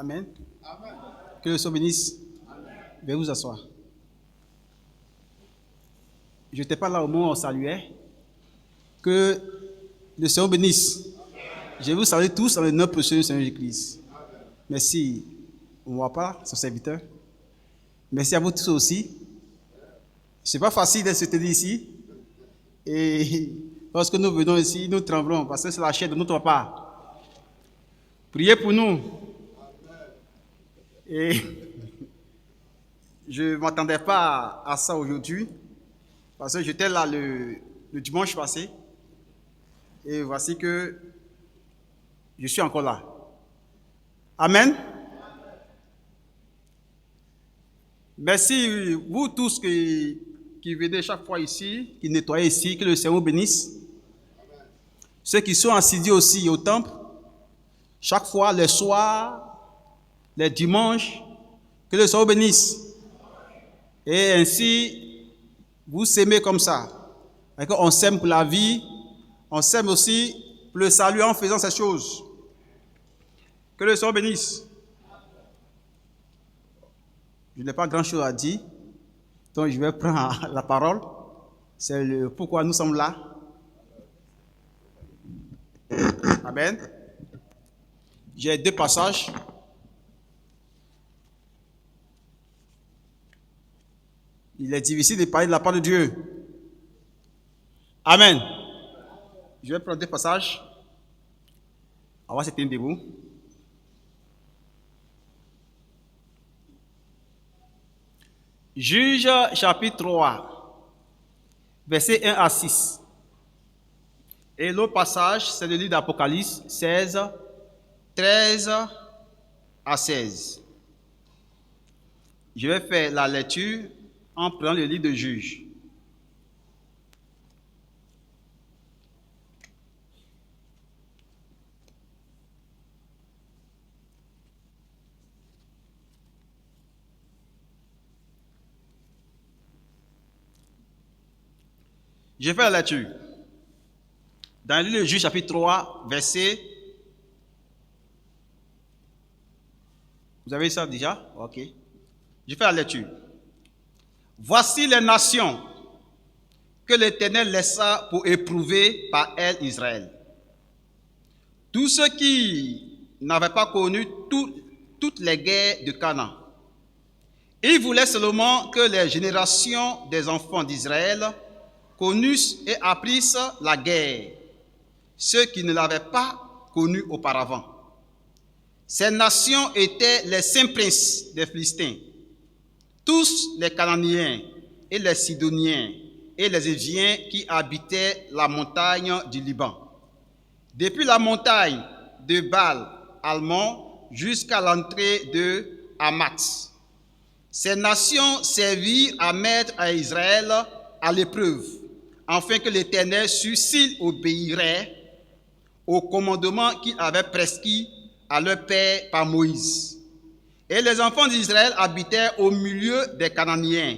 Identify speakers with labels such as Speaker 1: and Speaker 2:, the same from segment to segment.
Speaker 1: Amen. Que le Seigneur bénisse. Veuillez vous asseoir. Je n'étais pas là au moment où on saluait. Que le Seigneur bénisse. Je vous salue tous dans le nom précieux du Seigneur Jésus-Christ. Merci. On ne voit pas son serviteur. Merci à vous tous aussi. Ce n'est pas facile d'être soutenu ici. Et lorsque nous venons ici, nous tremblons parce que c'est la chair de notre papa. Priez pour nous. Et je ne m'attendais pas à ça aujourd'hui parce que j'étais là le dimanche passé. Et voici que je suis encore là. Amen. Merci, vous tous qui venez chaque fois ici, qui nettoyez ici, que le Seigneur vous bénisse. Ceux qui sont assidus aussi au temple, chaque fois, les soirs, les dimanches, que le Seigneur vous bénisse. Et ainsi, vous s'aimez comme ça. On s'aime pour la vie, on s'aime aussi pour le salut en faisant ces choses. Que le Seigneur bénisse. Je n'ai pas grand-chose à dire, donc je vais prendre la parole. C'est pourquoi nous sommes là. Amen. J'ai 2 passages. Il est difficile de parler de la part de Dieu. Amen. Je vais prendre 2 passages. On va se tenir debout. Juge chapitre 3, versets 1 à 6. Et l'autre passage, c'est le livre d'Apocalypse 16, 13 à 16. Je vais faire la lecture en prenant le livre de Juge. Je fais la lecture. Dans le livre de Juge, chapitre 3, verset. Vous avez ça déjà? Ok. Je fais la lecture. Voici les nations que l'Éternel laissa pour éprouver par elles Israël. Tous ceux qui n'avaient pas connu toutes les guerres de Canaan. Il voulait seulement que les générations des enfants d'Israël connussent et apprissent la guerre, ceux qui ne l'avaient pas connue auparavant. Ces nations étaient les 5 princes des Philistins, tous les Cananéens et les Sidoniens et les Éviens qui habitaient la montagne du Liban, depuis la montagne de Baal-Almon jusqu'à l'entrée de Hamath. Ces nations servirent à mettre à Israël à l'épreuve, afin que l'Éternel sût s'il obéirait au commandement qu'il avait prescrit à leur père par Moïse. Et les enfants d'Israël habitaient au milieu des Cananéens,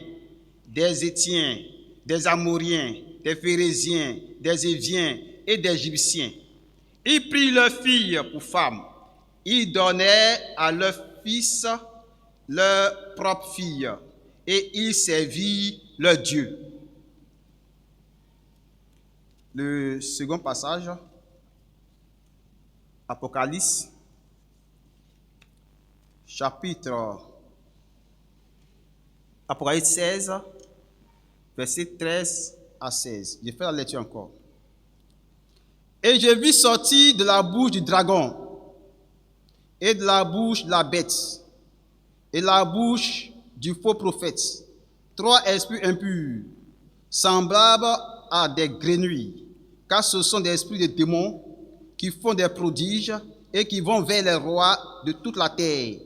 Speaker 1: des Héthiens, des Amoriens, des Phéréziens, des Éviens et des Égyptiens. Ils prirent leurs filles pour femmes. Ils donnaient à leurs fils leurs propres filles, et ils servirent leur Dieu. Le second passage, Apocalypse, Apocalypse 16, verset 13 à 16. Je fais la lecture encore. Et je vis sortir de la bouche du dragon, et de la bouche de la bête, et de la bouche du faux prophète, 3 esprits impurs, semblables à des grenouilles, car ce sont des esprits de démons qui font des prodiges et qui vont vers les rois de toute la terre,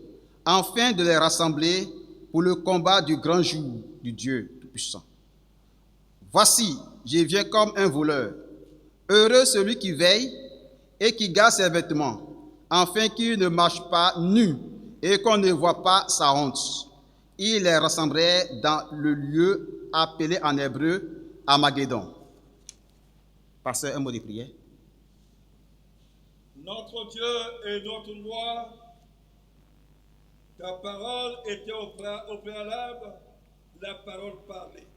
Speaker 1: afin de les rassembler pour le combat du grand jour du Dieu Tout-Puissant. Voici, je viens comme un voleur. Heureux celui qui veille et qui garde ses vêtements, afin qu'il ne marche pas nu et qu'on ne voit pas sa honte. Il les rassemblerait dans le lieu appelé en hébreu Armageddon. Pasteur, un mot de prière.
Speaker 2: Notre Dieu et notre loi, Ta parole était au préalable la parole parlée.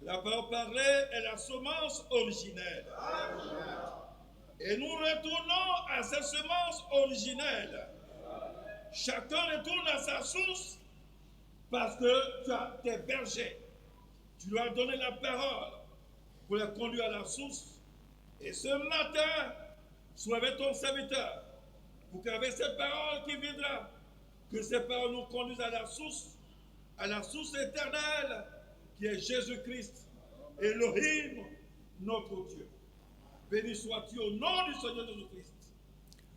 Speaker 2: La parole parlée est la semence originelle. Et nous retournons à cette semence originelle. Chacun retourne à sa source parce que tu as tes bergers. Tu leur as donné la parole pour les conduire à la source. Et ce matin, sois avec ton serviteur pour qu'avec cette parole qui viendra, que ces paroles nous conduisent à la source éternelle qui est Jésus-Christ, Elohim, notre Dieu. Béni sois-tu au nom du Seigneur Jésus-Christ.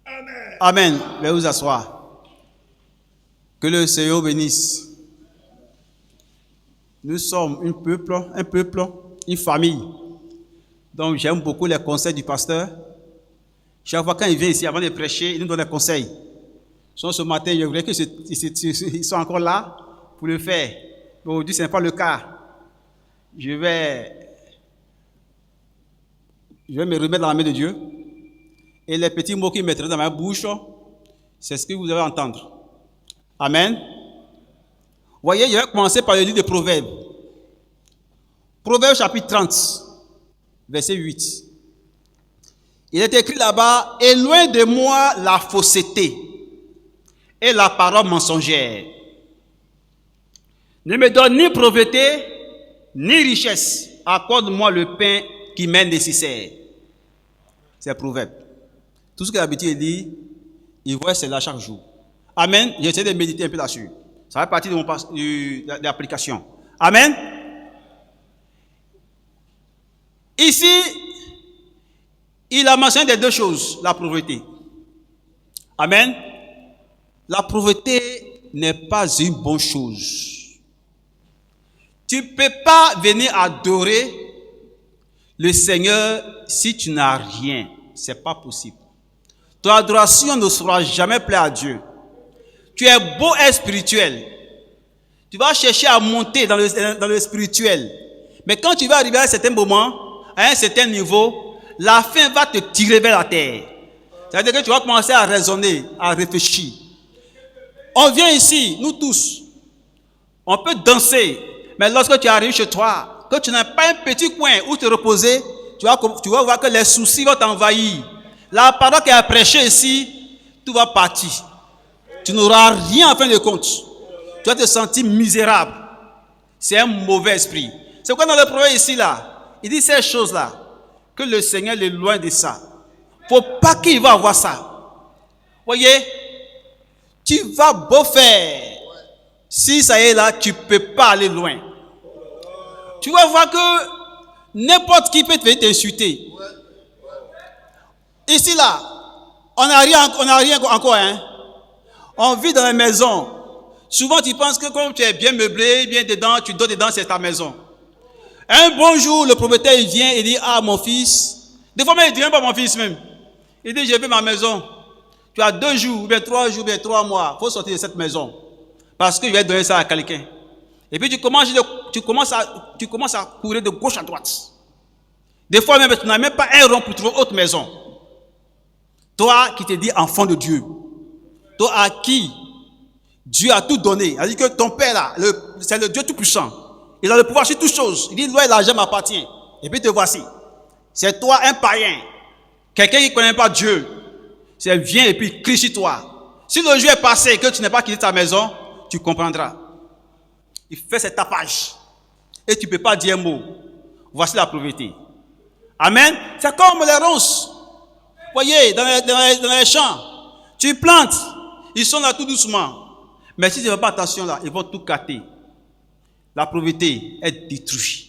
Speaker 2: Amen.
Speaker 1: Amen. Veuillez vous asseoir. Que le Seigneur bénisse. Nous sommes un peuple, une famille. Donc j'aime beaucoup les conseils du pasteur. Chaque fois quand il vient ici, avant de prêcher, il nous donne des conseils. Ce matin, je voudrais qu'ils soient encore là pour le faire. Mais aujourd'hui, ce n'est pas le cas. Je vais me remettre dans la main de Dieu. Et les petits mots qu'il mettrait dans ma bouche, c'est ce que vous allez entendre. Amen. Voyez, je vais commencer par le livre de Proverbes. Proverbes chapitre 30, verset 8. Il est écrit là-bas, « Éloigne de moi la fausseté et la parole mensongère. Ne me donne ni pauvreté, ni richesse. Accorde-moi le pain qui m'est nécessaire. » C'est Proverbe. Tout ce que d'habitude il dit, il voit cela chaque jour. Amen. J'essaie de méditer un peu là-dessus. Ça fait partie de l'application. Amen. Ici, il a mentionné des deux choses, la pauvreté. Amen. La pauvreté n'est pas une bonne chose. Tu ne peux pas venir adorer le Seigneur si tu n'as rien. Ce n'est pas possible. Ton adoration ne sera jamais plaire à Dieu. Tu es beau et spirituel. Tu vas chercher à monter dans le spirituel. Mais quand tu vas arriver à un certain moment, à un certain niveau, la faim va te tirer vers la terre. C'est-à-dire que tu vas commencer à raisonner, à réfléchir. On vient ici, nous tous. On peut danser. Mais lorsque tu arrives chez toi, que tu n'as pas un petit coin où te reposer, tu vas voir que les soucis vont t'envahir. La parole qui est prêchée ici, tout va partir. Tu n'auras rien en fin de compte. Tu vas te sentir misérable. C'est un mauvais esprit. C'est pourquoi dans le proverbe ici, là, il dit ces choses-là, que le Seigneur est loin de ça. Il ne faut pas qu'il va avoir ça. Voyez, tu vas beau faire. Si ça y est là, tu ne peux pas aller loin. Tu vas voir que n'importe qui peut venir t'insulter. Ici, là, on n'a rien encore, hein. On vit dans la maison. Souvent, tu penses que comme tu es bien meublé, bien dedans, tu dors dedans, c'est ta maison. Un bon jour, le propriétaire il vient et dit, ah, mon fils. Des fois, même, il ne dit même pas mon fils même. Il dit, je veux ma maison. Tu as 2 jours, bien 3 jours, bien 3 mois. Il faut sortir de cette maison. Parce que je vais donner ça à quelqu'un. Et puis, tu commences à courir de gauche à droite. Des fois, même, tu n'as même pas un rond pour trouver autre maison. Toi qui te dis enfant de Dieu. Toi à qui Dieu a tout donné. Il dit que ton père là, c'est le Dieu tout-puissant. Il a le pouvoir sur toutes choses. Il dit, loi et l'argent m'appartient. Et puis te voici. C'est toi un païen. Quelqu'un qui ne connaît pas Dieu. C'est viens et puis crie sur toi. Si le jour est passé et que tu n'as pas quitté ta maison, tu comprendras. Il fait ses tapages. Et tu ne peux pas dire un mot. Voici la pauvreté. Amen. C'est comme les ronces. Voyez, dans les champs, tu plantes. Ils sont là tout doucement. Mais si tu ne fais pas attention là, ils vont tout gâter. La pauvreté est détruite.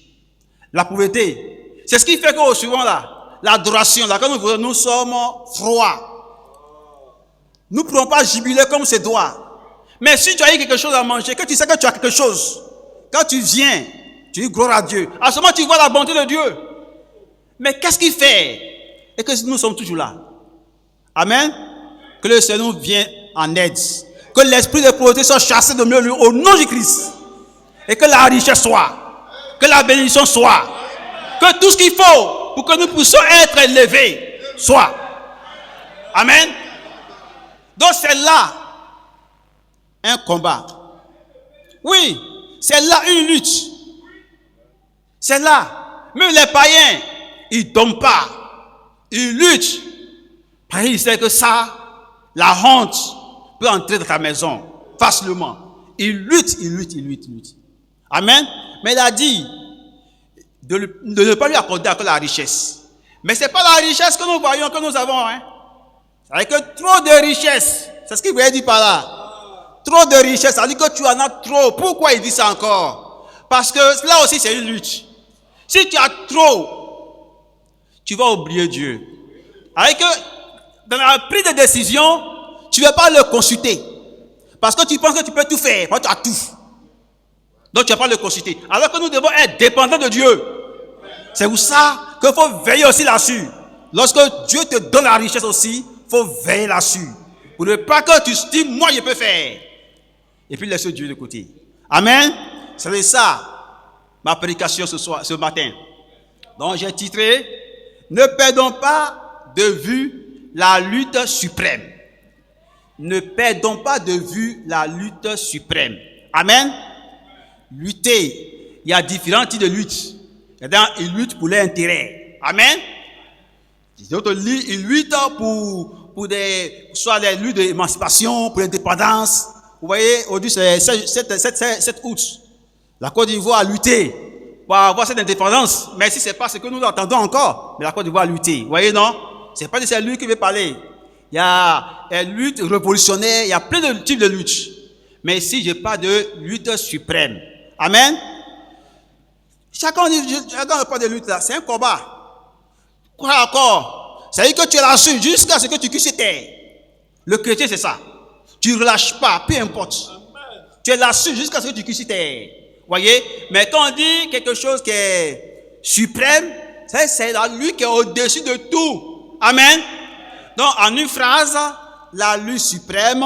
Speaker 1: La pauvreté, c'est ce qui fait qu'au suivant là, l'adoration là, quand nous sommes froids, nous ne pourrons pas jubiler comme c'est doit. Mais si tu as eu quelque chose à manger, que tu sais que tu as quelque chose, quand tu viens, tu dis gloire à Dieu. À ce moment, tu vois la bonté de Dieu. Mais qu'est-ce qu'il fait? Et que nous sommes toujours là. Amen. Que le Seigneur nous vienne en aide. Que l'esprit de pauvreté soit chassé de milieu au nom du Christ. Et que la richesse soit. Que la bénédiction soit. Que tout ce qu'il faut pour que nous puissions être élevés soit. Amen. Donc c'est là un combat. Oui, c'est là une lutte. C'est là. Même les païens, ils ne dorment pas. Ils luttent. Parce qu'ils savent que ça, la honte peut entrer dans ta maison facilement. Ils luttent. Amen. Mais il a dit de ne pas lui accorder encore la richesse. Mais ce n'est pas la richesse que nous voyons, que nous avons. Hein. C'est que trop de richesse. C'est ce qu'il voulait dire par là. Trop de richesse. Ça dit que tu en as trop. Pourquoi il dit ça encore? Parce que là aussi, c'est une lutte. Si tu as trop, tu vas oublier Dieu. Avec que dans la prise de décision, tu ne vas pas le consulter. Parce que tu penses que tu peux tout faire. Parce que tu as tout. Donc tu ne vas pas le consulter. Alors que nous devons être dépendants de Dieu. C'est pour ça qu'il faut veiller aussi là-dessus. Lorsque Dieu te donne la richesse aussi, il faut veiller là-dessus. Pour ne pas que tu te dis, moi je peux faire. Et puis laisse Dieu de côté. Amen. C'est ça ma prédication ce matin. Donc j'ai titré, ne perdons pas de vue la lutte suprême. Ne perdons pas de vue la lutte suprême. Amen. Lutter. Il y a différents types de luttes. Ils luttent pour leur intérêt. Amen. D'autres, ils luttent pour soit des luttes d'émancipation, pour l'indépendance. Vous voyez, aujourd'hui, c'est 7 août. La Côte d'Ivoire a lutté pour avoir cette indépendance. Mais si ce n'est pas ce que nous attendons encore, mais la Côte d'Ivoire a lutté. Vous voyez, non? Ce n'est pas de cette lutte qui veut parler. Il y a une lutte révolutionnaire, il y a plein de types de luttes. Mais ici, je parle de lutte suprême. Amen. Chacun ne parle de lutte là, c'est un combat. Quoi encore? C'est-à-dire que tu es là-dessus jusqu'à ce que tu cuisses terre. Le chrétien, c'est ça. Tu ne relâches pas, peu importe. Tu es là-dessus jusqu'à ce que tu cuisses terre. Voyez? Mais quand on dit quelque chose qui est suprême, c'est lui qui est au-dessus de tout. Amen. Donc, en une phrase, la lutte suprême,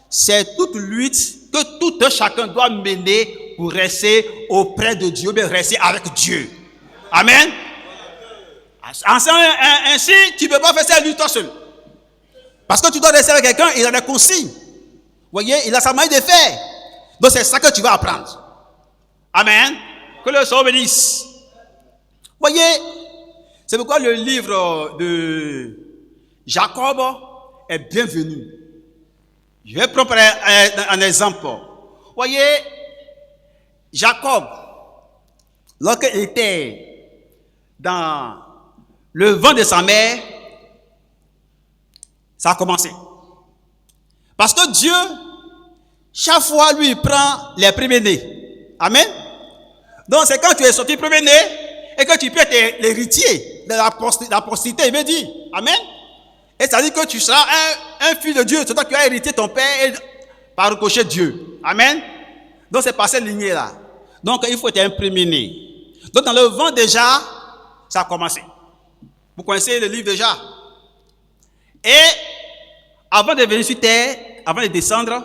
Speaker 1: c'est toute lutte que tout chacun doit mener pour rester auprès de Dieu, mais rester avec Dieu. Amen. Ainsi, tu ne peux pas faire cette lutte toi seul. Parce que tu dois rester avec quelqu'un, il a des consignes. Vous voyez, il a sa manière de faire. Donc, c'est ça que tu vas apprendre. Amen. Que le Seigneur bénisse. Voyez, c'est pourquoi le livre de Jacob est bienvenu. Je vais prendre un exemple. Voyez, Jacob, lorsqu'il était dans le ventre de sa mère, ça a commencé. Parce que Dieu, chaque fois, lui, prend les premiers-nés. Amen. Donc, c'est quand tu es sorti premier-né et que tu peux être l'héritier de la postérité, il veut dire. Amen. Et ça dit que tu seras un fils de Dieu. C'est toi qui as hérité ton père et par ricochet Dieu. Amen. Donc, c'est par cette lignée-là. Donc, il faut être un premier-né. Donc, dans le vent déjà, ça a commencé. Vous connaissez le livre déjà. Et avant de venir sur terre, avant de descendre,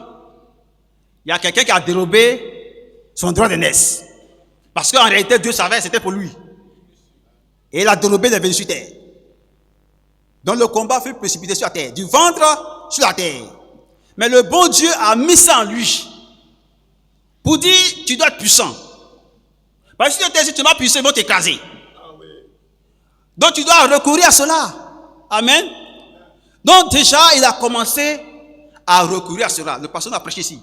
Speaker 1: il y a quelqu'un qui a dérobé son droit de naissance. Parce qu'en réalité, Dieu savait que c'était pour lui. Et il a dérobé de venir sur terre. Donc le combat fut précipité sur la terre. Du ventre sur la terre. Mais le bon Dieu a mis ça en lui. Pour dire, tu dois être puissant. Parce que si tu n'es pas puissant, ils vont t'écraser. Donc tu dois recourir à cela. Amen. Donc déjà, il a commencé à recourir à cela. Le pasteur a prêché ici.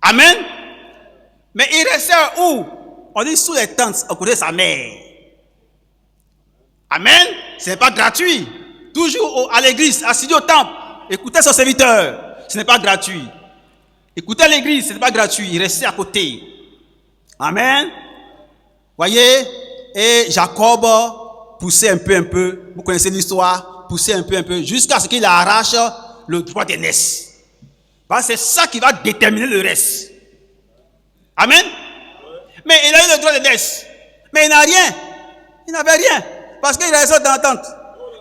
Speaker 1: Amen. Mais il restait où? On dit sous les tentes, à côté de sa mère. Amen. Ce n'est pas gratuit. Toujours à l'église, assis au temple. Écoutez son serviteur. Ce n'est pas gratuit. Écoutez l'église, ce n'est pas gratuit. Il restait à côté. Amen. Voyez. Et Jacob poussait un peu. Vous connaissez l'histoire. Poussait un peu. Jusqu'à ce qu'il arrache le droit de naissance. Parce que c'est ça qui va déterminer le reste. Amen. Mais il a eu le droit de naissance. Mais il n'a rien. Il n'avait rien. Parce qu'il restait dans la tente.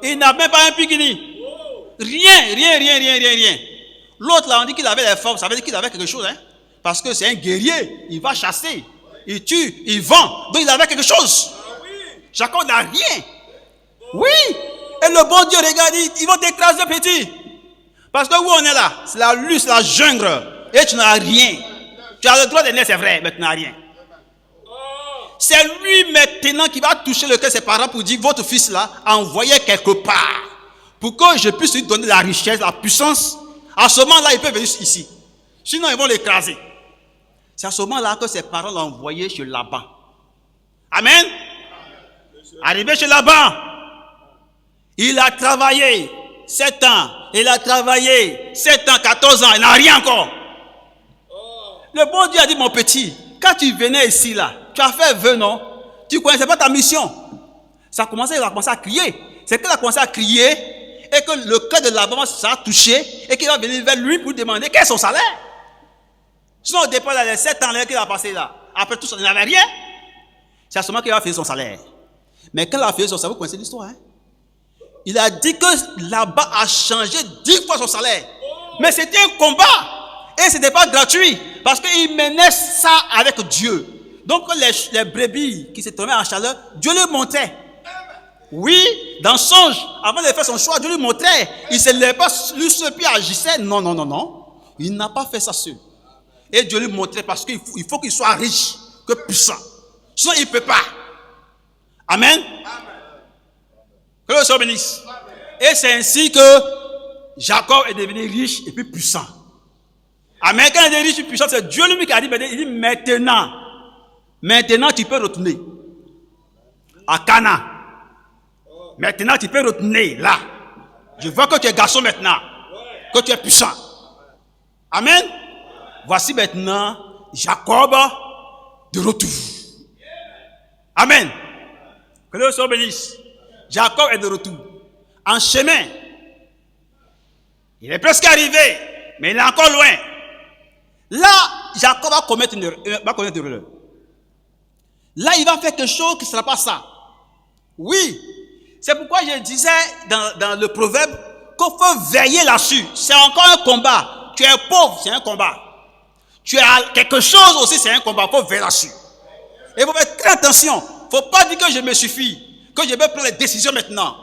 Speaker 1: Il n'a même pas un pikini. Rien. L'autre là, on dit qu'il avait les formes. Ça veut dire qu'il avait quelque chose. Hein? Parce que c'est un guerrier. Il va chasser. Il tue. Il vend. Donc il avait quelque chose. Jacob n'a rien. Oui. Et le bon Dieu, regarde, ils vont t'écraser petit. Parce que où on est là? C'est la lutte, c'est la jungle. Et tu n'as rien. Tu as le droit de naître, c'est vrai, mais tu n'as rien. C'est lui maintenant qui va toucher le cœur de ses parents pour dire, votre fils là, envoyez quelque part. Pour que je puisse lui donner la richesse, la puissance. À ce moment-là, il peut venir ici. Sinon, ils vont l'écraser. C'est à ce moment-là que ses parents l'ont envoyé chez Laban. Amen. Arrivé chez Laban, il a travaillé 7 ans. Il a travaillé 7 ans, 14 ans. Il n'a rien encore. Le bon Dieu a dit, mon petit, quand tu venais ici, là, tu as fait vœu, non? Tu ne connaissais pas ta mission. Il a commencé à crier. C'est qu'il a commencé à crier et que le cœur de Laban s'est touché et qu'il va venir vers lui pour demander quel est son salaire. Sinon, au départ, les 7 ans qu'il a passé là, après tout ça, il n'avait rien. C'est à ce moment qu'il a fait son salaire. Mais quand il a fait son salaire, vous connaissez l'histoire, hein? Il a dit que là-bas a changé 10 fois son salaire. Mais c'était un combat. Et ce n'était pas gratuit. Parce qu'il menait ça avec Dieu. Donc les brebis qui se tombaient en chaleur, Dieu lui montrait. Oui, dans songe, avant de faire son choix, Dieu lui montrait. Il ne se levait pas lui seul puis agissait. Non, non, non, non. Il n'a pas fait ça seul. Et Dieu lui montrait parce qu'il faut qu'il soit riche, que puissant. Sinon, il ne peut pas. Amen. Que le Seigneur bénisse. Et c'est ainsi que Jacob est devenu riche et puis puissant. Amen. Quand il est devenu riche et puissant, c'est Dieu lui qui a dit, il dit maintenant tu peux retourner à Cana. Maintenant tu peux retourner là. Je vois que tu es garçon maintenant, que tu es puissant. Amen. Voici maintenant Jacob de retour. Amen. Que le Seigneur bénisse. Jacob est de retour. En chemin. Il est presque arrivé, mais il est encore loin. Là, Jacob va commettre une erreur. Là, il va faire quelque chose qui ne sera pas ça. Oui. C'est pourquoi je disais dans le proverbe qu'il faut veiller là-dessus. C'est encore un combat. Tu es pauvre, c'est un combat. Tu as quelque chose aussi, c'est un combat. Il faut veiller là-dessus. Et il faut faire très attention. Il ne faut pas dire que je me suffis, que je vais prendre les décisions maintenant.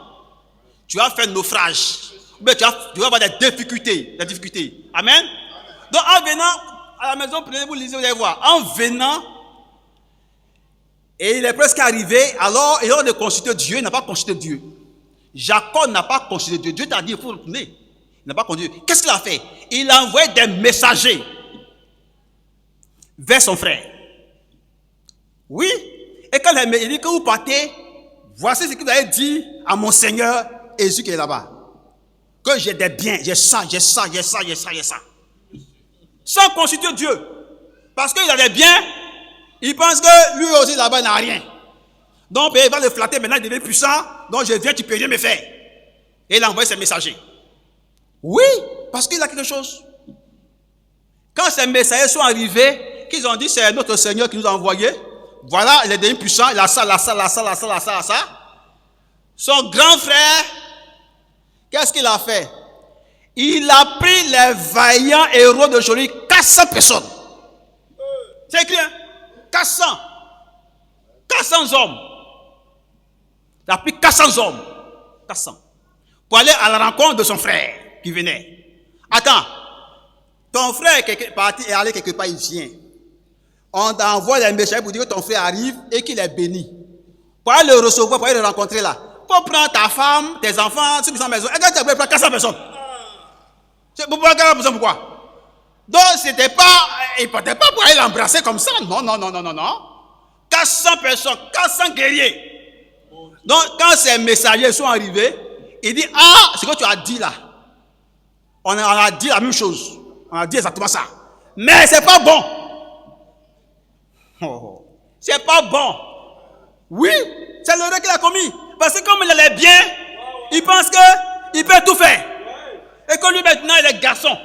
Speaker 1: Tu vas faire naufrage. Mais tu vas avoir des difficultés. Amen. Donc en venant à la maison, prenez-vous, lisez, vous allez voir. En venant, et il est presque arrivé, alors il a consulté Dieu, il n'a pas consulté Dieu. Jacob n'a pas consulté Dieu. Dieu t'a dit, il faut retourner. Il n'a pas consulté Dieu. Qu'est-ce qu'il a fait? Il a envoyé des messagers vers son frère. Oui. Et quand il dit que vous partez, voici ce que vous avez dit à mon Seigneur Jésus qui est là-bas. Que j'ai des biens, j'ai ça. Sans consulter Dieu. Parce qu'il a des biens, il pense que lui aussi là-bas il n'a rien. Donc il va le flatter, maintenant il devient puissant, donc je viens, tu peux rien me faire. Et il a envoyé ses messagers. Oui, parce qu'il a quelque chose. Quand ces messagers sont arrivés, qu'ils ont dit c'est notre Seigneur qui nous a envoyés, voilà, il est devenu puissant, il a ça. Son grand frère, qu'est-ce qu'il a fait? Il a pris les vaillants héros d'aujourd'hui, 400 personnes. C'est écrit, hein? 400 hommes. Il a pris 400 hommes. 400. Pour aller à la rencontre de son frère qui venait. Attends. Ton frère est parti et allé quelque part, il vient. On t'envoie les messagers pour dire que ton frère arrive et qu'il est béni. Pour aller le recevoir, pour aller le rencontrer là. Pour prendre ta femme, tes enfants, ceux qui sont à la maison. Et quand tu as pris 400 personnes. Pourquoi 400 personnes? Pourquoi? Donc, c'était pas, il ne partait pas pour aller l'embrasser comme ça. Non. 400 personnes, 400 guerriers. Donc, quand ces messagers sont arrivés, il dit, ce que tu as dit là, on a dit la même chose. On a dit exactement ça. Mais c'est pas bon. C'est pas bon. Oui, c'est l'erreur qu'il a commis. Parce que comme il allait bien, il pense qu'il peut tout faire. Et que lui maintenant, il est garçon.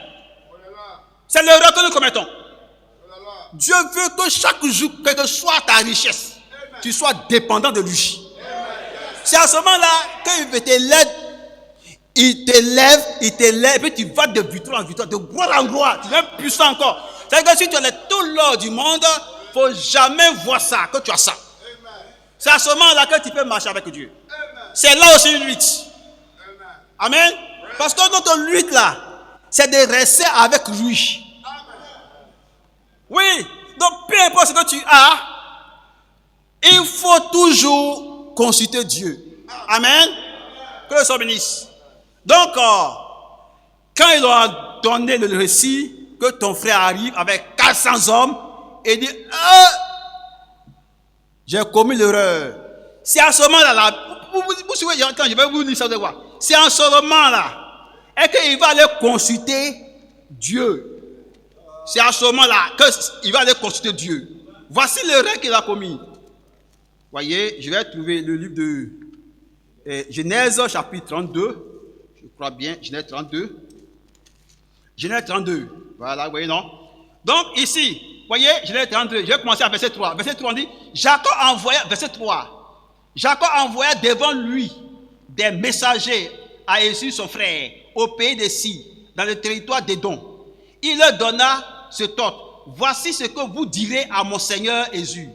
Speaker 1: C'est l'erreur que nous commettons. Dieu veut que chaque jour, quelle que soit ta richesse, tu sois dépendant de lui. C'est à ce moment-là qu'il te lève, et puis tu vas de victoire en victoire, de gloire en gloire, tu es puissant encore. C'est-à-dire que si tu as tout l'or du monde, il ne faut jamais voir ça, que tu as ça. C'est à ce moment-là que tu peux marcher avec Dieu. C'est là aussi une lutte. Amen. Parce que notre lutte là, c'est de rester avec lui. Oui, donc peu importe ce que tu as, il faut toujours consulter Dieu. Amen. Que le Seigneur bénisse. Donc, quand il a donné le récit que ton frère arrive avec 400 hommes et dit j'ai commis l'erreur. C'est à ce moment-là, vous suivez, je vais vous dire ça de quoi. C'est en ce moment-là, et qu'il va aller consulter Dieu. C'est à ce moment-là qu'il va aller consulter Dieu. Voici l'erreur qu'il a commis. Voyez, je vais trouver le livre de Genèse, chapitre 32. Je crois bien, Genèse 32. Genèse 32. Voilà, vous voyez, non? Donc, ici, vous voyez, Genèse 32, je vais commencer à verset 3. Verset 3, on dit, Jacob envoya, verset 3, Jacob envoya devant lui des messagers à Ésaü, son frère, au pays des Sires, dans le territoire d'Édom. Il leur donna cet ordre. Voici ce que vous direz à mon seigneur Ésaü.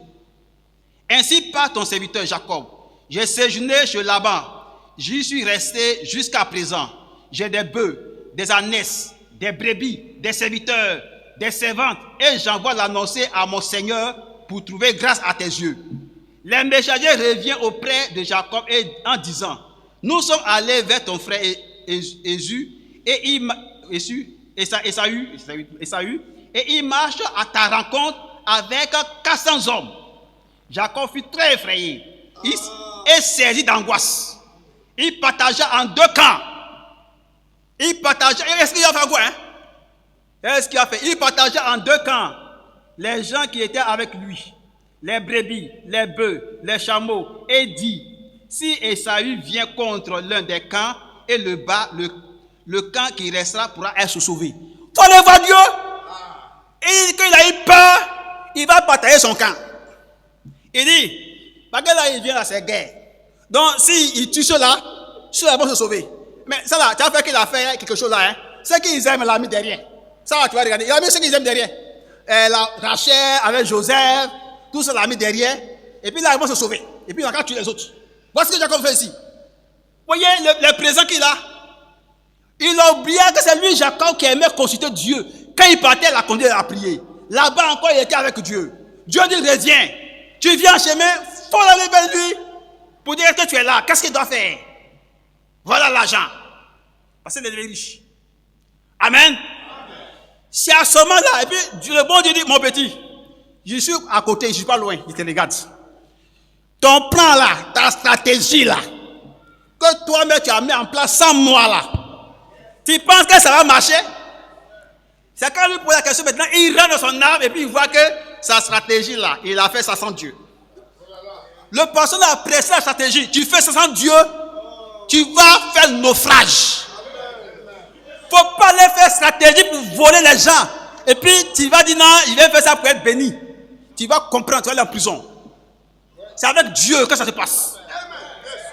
Speaker 1: Ainsi par ton serviteur Jacob. J'ai séjourné chez Laban. J'y suis resté jusqu'à présent. J'ai des bœufs, des ânesses, des brebis, des serviteurs, des servantes, et j'envoie l'annoncer à mon Seigneur pour trouver grâce à tes yeux. Les messagers reviennent auprès de Jacob en disant, nous sommes allés vers ton frère Ésaü, et Ésaü, et il marche à ta rencontre avec 400 hommes. Jacob fut très effrayé et saisi d'angoisse. Il partagea en deux camps. Est-ce qu'il a fait quoi, hein? Est-ce qu'il a fait? Il partagea en deux camps les gens qui étaient avec lui, les brebis, les bœufs, les chameaux, et dit, si Ésaü vient contre l'un des camps et le bat, le camp qui restera pourra être sauvé. Faut aller voir Dieu. Et quand il a eu peur, il va partager son camp. Il dit, parce que là, il vient à ces guerres. Donc, s'il tue ceux-là vont se sauver. Mais ça là, tu as fait qu'il a fait quelque chose là, hein. Ceux qu'ils aiment, il l'a mis derrière. Ça là, tu vas regarder. Il a mis ceux qu'ils aiment derrière. Rachel avec Joseph, tout ça l'a mis derrière. Et puis là, ils vont se sauver. Et puis il va encore tuer les autres. Voici ce que Jacob fait ici. Vous voyez les présents qu'il a. Il a oublié que c'est lui, Jacob, qui aimait consulter Dieu. Quand il partait, il a conduit à prier. Là-bas encore, il était avec Dieu. Dieu dit, reviens. Tu viens en chemin, il faut aller vers lui pour dire que tu es là. Qu'est-ce qu'il doit faire? Voilà l'argent. Parce qu'il est riche. Amen. C'est à ce moment-là. Et puis, le bon Dieu dit, mon petit, je suis à côté, je ne suis pas loin. Il te regarde. Ton plan là, ta stratégie là, que toi-même tu as mis en place sans moi là, tu penses que ça va marcher? C'est quand lui pose la question maintenant, il rentre dans son âme et puis il voit que sa stratégie là, il a fait ça sans Dieu. Le personne a pressé la stratégie. Tu fais ça sans Dieu, tu vas faire naufrage. Faut pas aller faire stratégie pour voler les gens. Et puis tu vas dire non, il va faire ça pour être béni. Tu vas comprendre, tu vas aller en prison. C'est avec Dieu que ça se passe.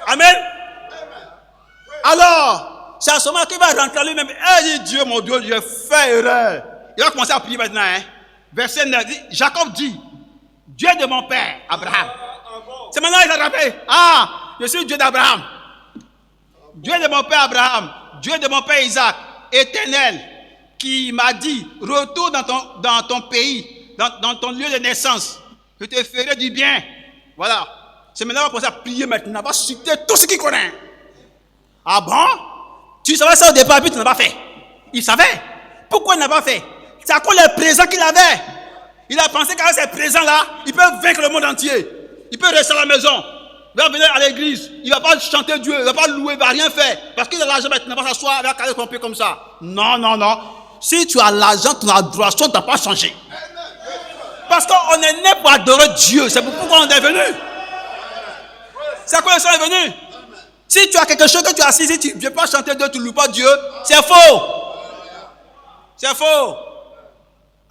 Speaker 1: Amen. Alors, c'est à ce moment qu'il va rentrer lui-même. Eh, Dieu, mon Dieu, j'ai fait erreur. Il va commencer à prier maintenant. Hein. Verset 9, Jacob dit, Dieu de mon père, Abraham. C'est maintenant qu'il s'est rappelé. Ah, je suis Dieu d'Abraham. Dieu de mon père Abraham. Dieu de mon père Isaac. Éternel, qui m'a dit, retourne dans ton pays, dans ton lieu de naissance. Je te ferai du bien. Voilà. C'est maintenant qu'on va commencer à prier maintenant. On va citer tout ce qu'il connaît. Ah bon? Tu savais ça au départ, puis tu n'as pas fait. Il savait. Pourquoi il n'a pas fait? C'est à cause des présents qu'il avait. Il a pensé qu'avec ces présents-là, il peut vaincre le monde entier. Il peut rester à la maison. Il va venir à l'église. Il ne va pas chanter Dieu. Il ne va pas louer. Il ne va rien faire. Parce qu'il a l'argent maintenant. Il ne va pas s'asseoir avec un complet comme ça. Non, non, non. Si tu as l'argent, ton adoration ne t'a pas changé. Parce qu'on est né pour adorer Dieu. C'est pourquoi on est venu. C'est à quoi le Seigneur est venu. Si tu as quelque chose que tu as assis, si tu ne viens pas chanter Dieu, tu ne loues pas Dieu, c'est faux. C'est faux.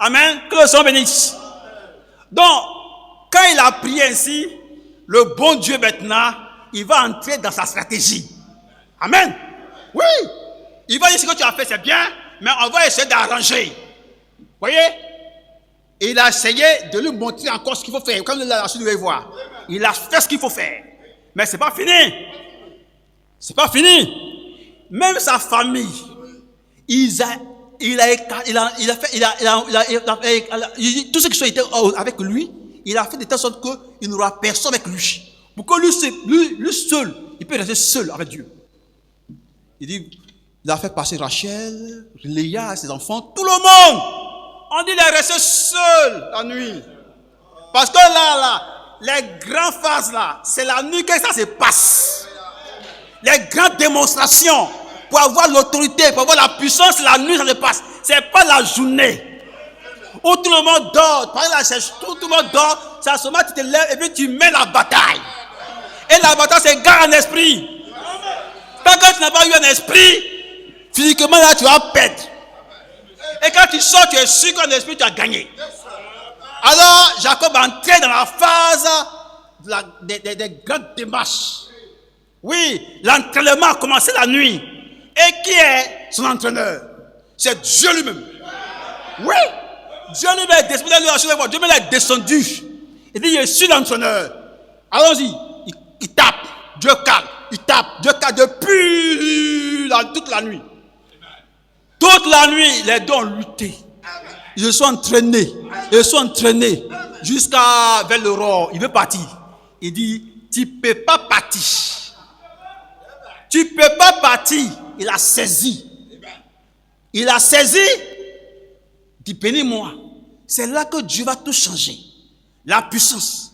Speaker 1: Amen. Que le Seigneur bénisse. Donc, quand il a prié ainsi, le bon Dieu maintenant, il va entrer dans sa stratégie. Amen. Oui. Il va dire ce que tu as fait, c'est bien, mais on va essayer d'arranger. Vous voyez? Et il a essayé de lui montrer encore ce qu'il faut faire. Comme la suite, vous allez voir. Il a fait ce qu'il faut faire. Mais ce n'est pas fini. C'est pas fini. Même sa famille, tous ceux qui sont été avec lui, il a fait de telle sorte qu'il n'aura personne avec lui. Pour que lui seul, il peut rester seul avec Dieu. Il dit, il a fait passer Rachel, Léa, ses enfants, tout le monde. On dit qu'il est resté seul la nuit. Parce que là, les grandes phases là, c'est la nuit que ça se passe. Les grandes démonstrations, pour avoir l'autorité, pour avoir la puissance, la nuit ça se passe. C'est pas la journée. Où tout le monde dort, par exemple, tout le monde dort, c'est à ce moment tu te lèves et puis tu mets la bataille. Et la bataille c'est gare en esprit. Tant que tu n'as pas eu un esprit, physiquement là tu vas perdre. Et quand tu sors, tu es sûr qu'en esprit tu as gagné. Alors Jacob entrait dans la phase des grandes démarches. Oui, l'entraînement a commencé la nuit. Et qui est son entraîneur? C'est Dieu lui-même. Oui, Dieu lui-même est descendu. Dieu lui-même est descendu. Il dit, je suis l'entraîneur. Allons-y. Il tape. Dieu calme. Il tape. Dieu calme depuis toute la nuit. Toute la nuit, les deux ont lutté. Ils se sont entraînés. Ils se sont entraînés jusqu'à vers l'aurore. Il veut partir. Il dit, tu ne peux pas partir. Tu ne peux pas partir. Il a saisi. Il a saisi. Dit, bénis-moi. C'est là que Dieu va tout changer. La puissance,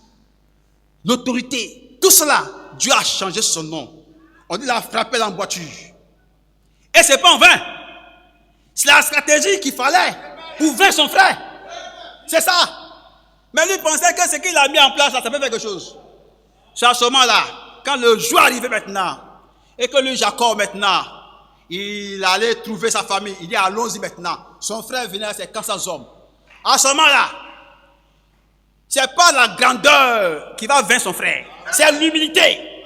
Speaker 1: l'autorité, tout cela, Dieu a changé son nom. On dit, il a frappé l'emboîture. Et ce n'est pas en vain. C'est la stratégie qu'il fallait pour vaincre son frère. C'est ça. Mais lui pensait que ce qu'il a mis en place, là, ça fait quelque chose. C'est à ce moment-là, quand le jour arrivait maintenant, et que lui, Jacob, maintenant, il allait trouver sa famille. Il dit, allons-y maintenant. Son frère venait à ses 400 hommes. À ce moment-là, ce n'est pas la grandeur qui va vaincre son frère. C'est l'humilité.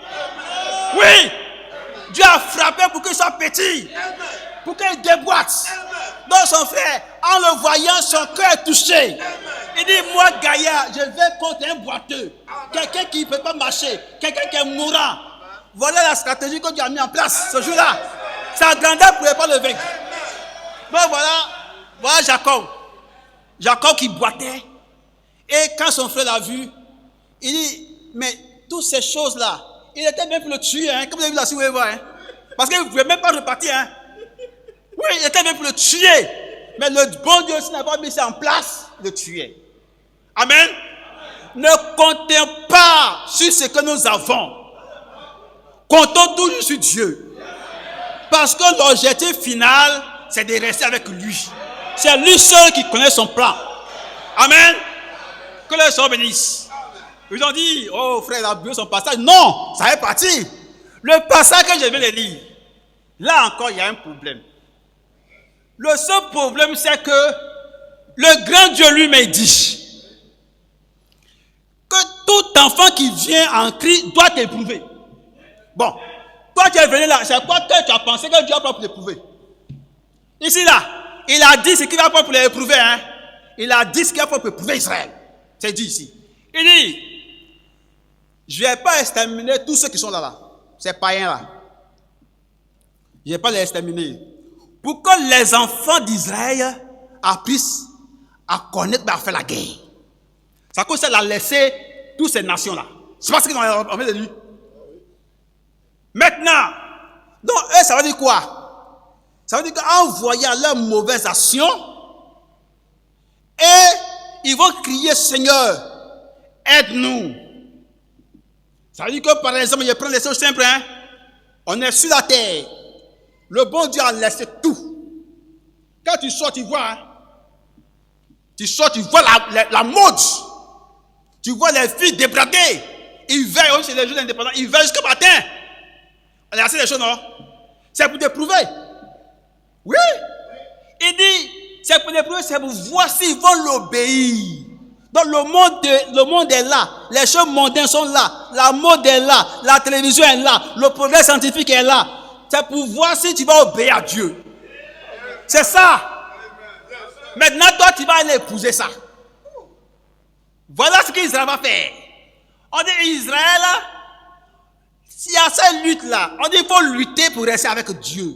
Speaker 1: Oui. Dieu a frappé pour qu'il soit petit. Pour qu'il déboîte. Donc son frère, en le voyant, son cœur est touché. Il dit, moi, gaillard, je vais contre un boiteux. Quelqu'un qui ne peut pas marcher. Quelqu'un qui est mourant. Voilà la stratégie que Dieu a mis en place ce jour-là. Sa grandeur ne pouvait pas le vaincre. Donc voilà Jacob. Jacob qui boitait. Et quand son frère l'a vu, il dit, mais toutes ces choses-là, il était bien pour le tuer, hein, comme vous avez vu là, si vous voulez voir. Hein, parce qu'il ne pouvait même pas repartir. Hein. Oui, il était bien pour le tuer. Mais le bon Dieu, s'il n'a pas mis ça en place, le tuer. Amen. Ne comptez pas sur ce que nous avons. Comptons toujours sur Dieu. Parce que l'objectif final, c'est de rester avec lui. C'est lui seul qui connaît son plan. Amen. Que le Seigneur bénisse. Ils ont dit, oh frère, il a bu son passage. Non, ça est parti. Le passage que je viens de lire, là encore, il y a un problème. Le seul problème, c'est que le grand Dieu lui-même dit que tout enfant qui vient en Christ doit t'éprouver. Bon, toi tu es venu là, c'est quoi que tu as pensé que Dieu a pas pour l'éprouver? Ici là, il a dit ce qu'il va pas pour l'éprouver. Hein? Il a dit ce qu'il va pas pour éprouver Israël. C'est dit ici. Il dit, je ne vais pas exterminer tous ceux qui sont là. Ces païens-là. Je ne vais pas les exterminer. Pour que les enfants d'Israël apprissent à connaître et à faire la guerre. C'est à cause qu'il a laissé toutes ces nations-là. C'est parce qu'ils ont envie de lui. Maintenant, donc, ça veut dire quoi? Ça veut dire qu'en voyant leurs mauvaises actions, et ils vont crier, Seigneur, aide-nous. Ça veut dire que, par exemple, je prends les choses simples, hein? On est sur la terre. Le bon Dieu a laissé tout. Quand tu sors, tu vois, hein? Tu sors, tu vois la mode. Tu vois les filles débradées. Ils veillent, c'est les jours indépendants, ils veillent jusqu'au matin. On a assez de choses, non? C'est pour t'éprouver. Oui. Il dit, c'est pour t'éprouver, c'est pour voir s'ils vont l'obéir. Donc le monde est là. Les choses mondaines sont là. La mode est là. La télévision est là. Le progrès scientifique est là. C'est pour voir si tu vas obéir à Dieu. C'est ça. Maintenant, toi, tu vas aller épouser ça. Voilà ce qu'Israël va faire. On dit Israël, s'il y a cette lutte-là, on dit qu'il faut lutter pour rester avec Dieu.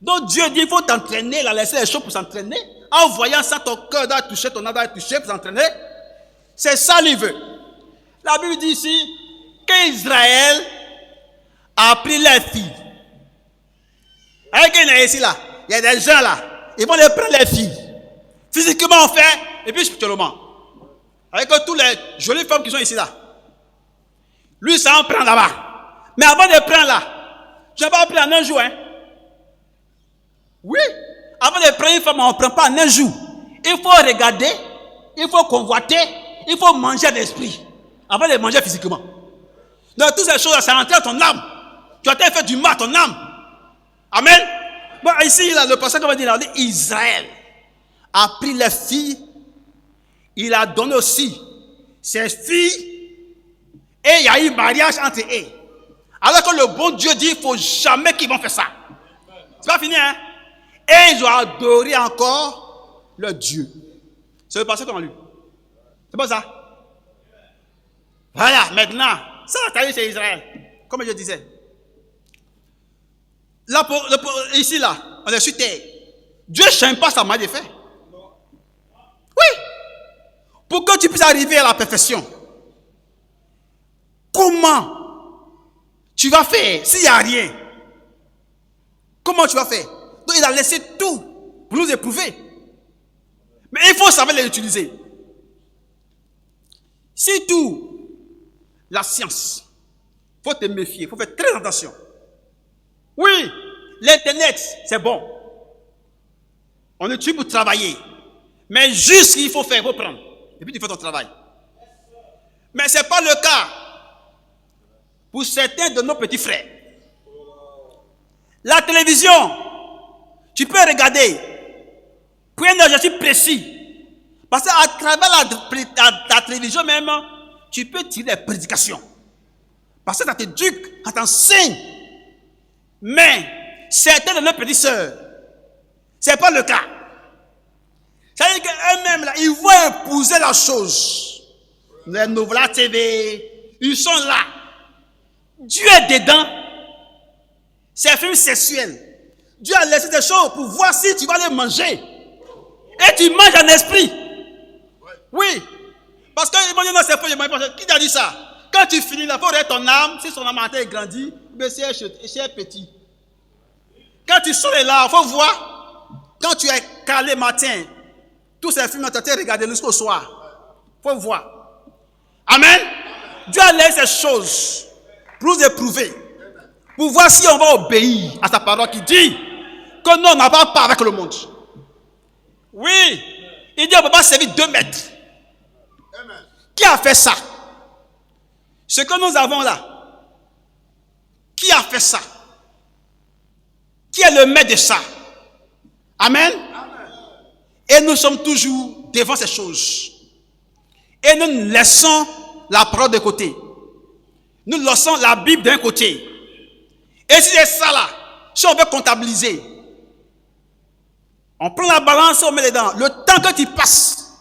Speaker 1: Donc Dieu dit, il faut t'entraîner, il a laissé les choses pour s'entraîner. En voyant ça, ton cœur doit toucher, ton âme doit toucher pour s'entraîner. C'est ça qu'il veut. La Bible dit ici qu'Israël a pris les filles. Avec qui il est ici là? Il y a des gens là, ils vont les prendre les filles. Physiquement on fait, et puis spirituellement. Avec tous les jolies femmes qui sont ici là. Lui, ça en prend là-bas. Mais avant de prendre là, tu n'as pas pris en un jour. Hein? Oui. Avant de prendre une femme, on ne prend pas en un jour. Il faut regarder, il faut convoiter, il faut manger d'esprit. Avant de manger physiquement. Donc toutes ces choses-là, ça rentre dans ton âme. Tu as fait du mal à ton âme. Amen. Bon, ici, là, le passage qu'on va dire, là, Israël a pris les filles, il a donné aussi ses filles, et il y a eu mariage entre eux. Alors que le bon Dieu dit, il ne faut jamais qu'ils vont faire ça. C'est pas fini, hein? Et ils ont adoré encore leur Dieu. C'est le passage qu'on a lu. C'est pas ça? Voilà, maintenant, ça, t'as vu, c'est Israël. Comme je disais. Là, ici, là, on est sur terre. Dieu ne change pas sa manière de faire. Oui. Pour que tu puisses arriver à la perfection. Comment tu vas faire s'il n'y a rien? Comment tu vas faire? Donc il a laissé tout pour nous éprouver. Mais il faut savoir les utiliser. Si tout, la science, il faut te méfier, il faut faire très attention. Oui, l'internet, c'est bon. On utilise pour travailler. Mais juste ce qu'il faut faire, il faut prendre. Et puis tu fais ton travail. Mais ce n'est pas le cas pour certains de nos petits frères. La télévision, tu peux regarder pour un objectif précis. Parce qu'à travers la télévision même, tu peux tirer des prédications. Parce que ça t'éduque, ça t'enseigne. Mais certains de nos petites sœurs, ce n'est pas le cas. C'est-à-dire qu'eux-mêmes, ils vont épouser la chose. Les Nouvelles TV, ils sont là. Dieu est dedans. C'est un film sexuel. Dieu a laissé des choses pour voir si tu vas les manger. Et tu manges en esprit. Oui. Parce que ils vont dire non, c'est faux. Qui t'a dit ça? Quand tu finis, il faut regarder ton âme. Si son âme a grandi, c'est petit. Quand tu sors là, il faut voir. Quand tu es calé matin, tous ces films, tu as regardé jusqu'au soir. Il faut voir. Amen. Dieu a laissé ces choses pour nous éprouver. Pour voir si on va obéir à sa parole qui dit que non, on n'a pas part avec le monde. Oui. Il dit on ne peut pas servir 2 maîtres. Qui a fait ça? Ce que nous avons là. Qui a fait ça? Qui est le maître de ça? Amen. Et nous sommes toujours devant ces choses. Et nous laissons la parole de côté. Nous laissons la Bible d'un côté. Et si c'est ça là, si on veut comptabiliser, on prend la balance et on met dedans. Le temps que tu passes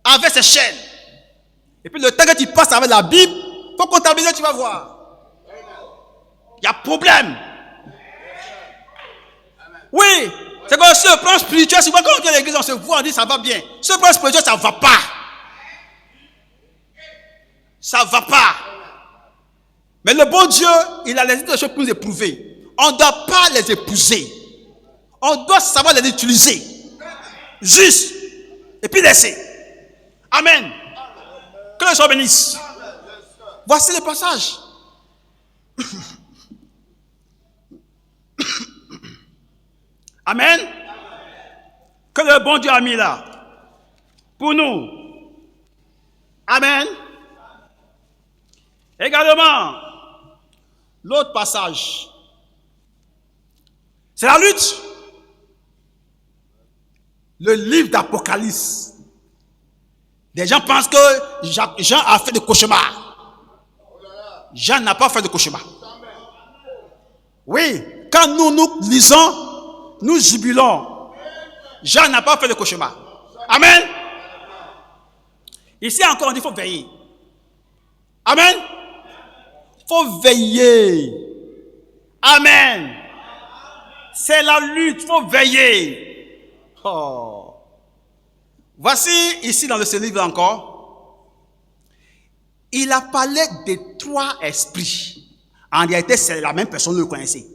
Speaker 1: avec ces chaînes, et puis le temps que tu passes avec la Bible, il faut comptabiliser, tu vas voir. Il y a problème. Oui, c'est comme ce plan spirituel, c'est quand on est à l'église, on se voit, on dit ça va bien. Ce plan spirituel, ça ne va pas. Ça ne va pas. Mais le bon Dieu, il a laissé des choses pour nous éprouver. On ne doit pas les épouser. On doit savoir les utiliser. Juste. Et puis laisser. Amen. Que le Seigneur bénisse. Voici le passage. Amen. Que le bon Dieu a mis là. Pour nous. Amen. Également, l'autre passage, c'est la lutte. Le livre d'Apocalypse. Des gens pensent que Jean a fait de cauchemar. Jean n'a pas fait de cauchemar. Oui, quand nous lisons, nous jubilons. Jean n'a pas fait de cauchemar. Amen. Ici encore, on dit qu'il faut veiller. Amen. Il faut veiller. Amen. C'est la lutte, il faut veiller. Oh. Voici ici dans ce livre encore, il a parlé des 3 esprits. En réalité, c'est la même personne, vous le connaissez.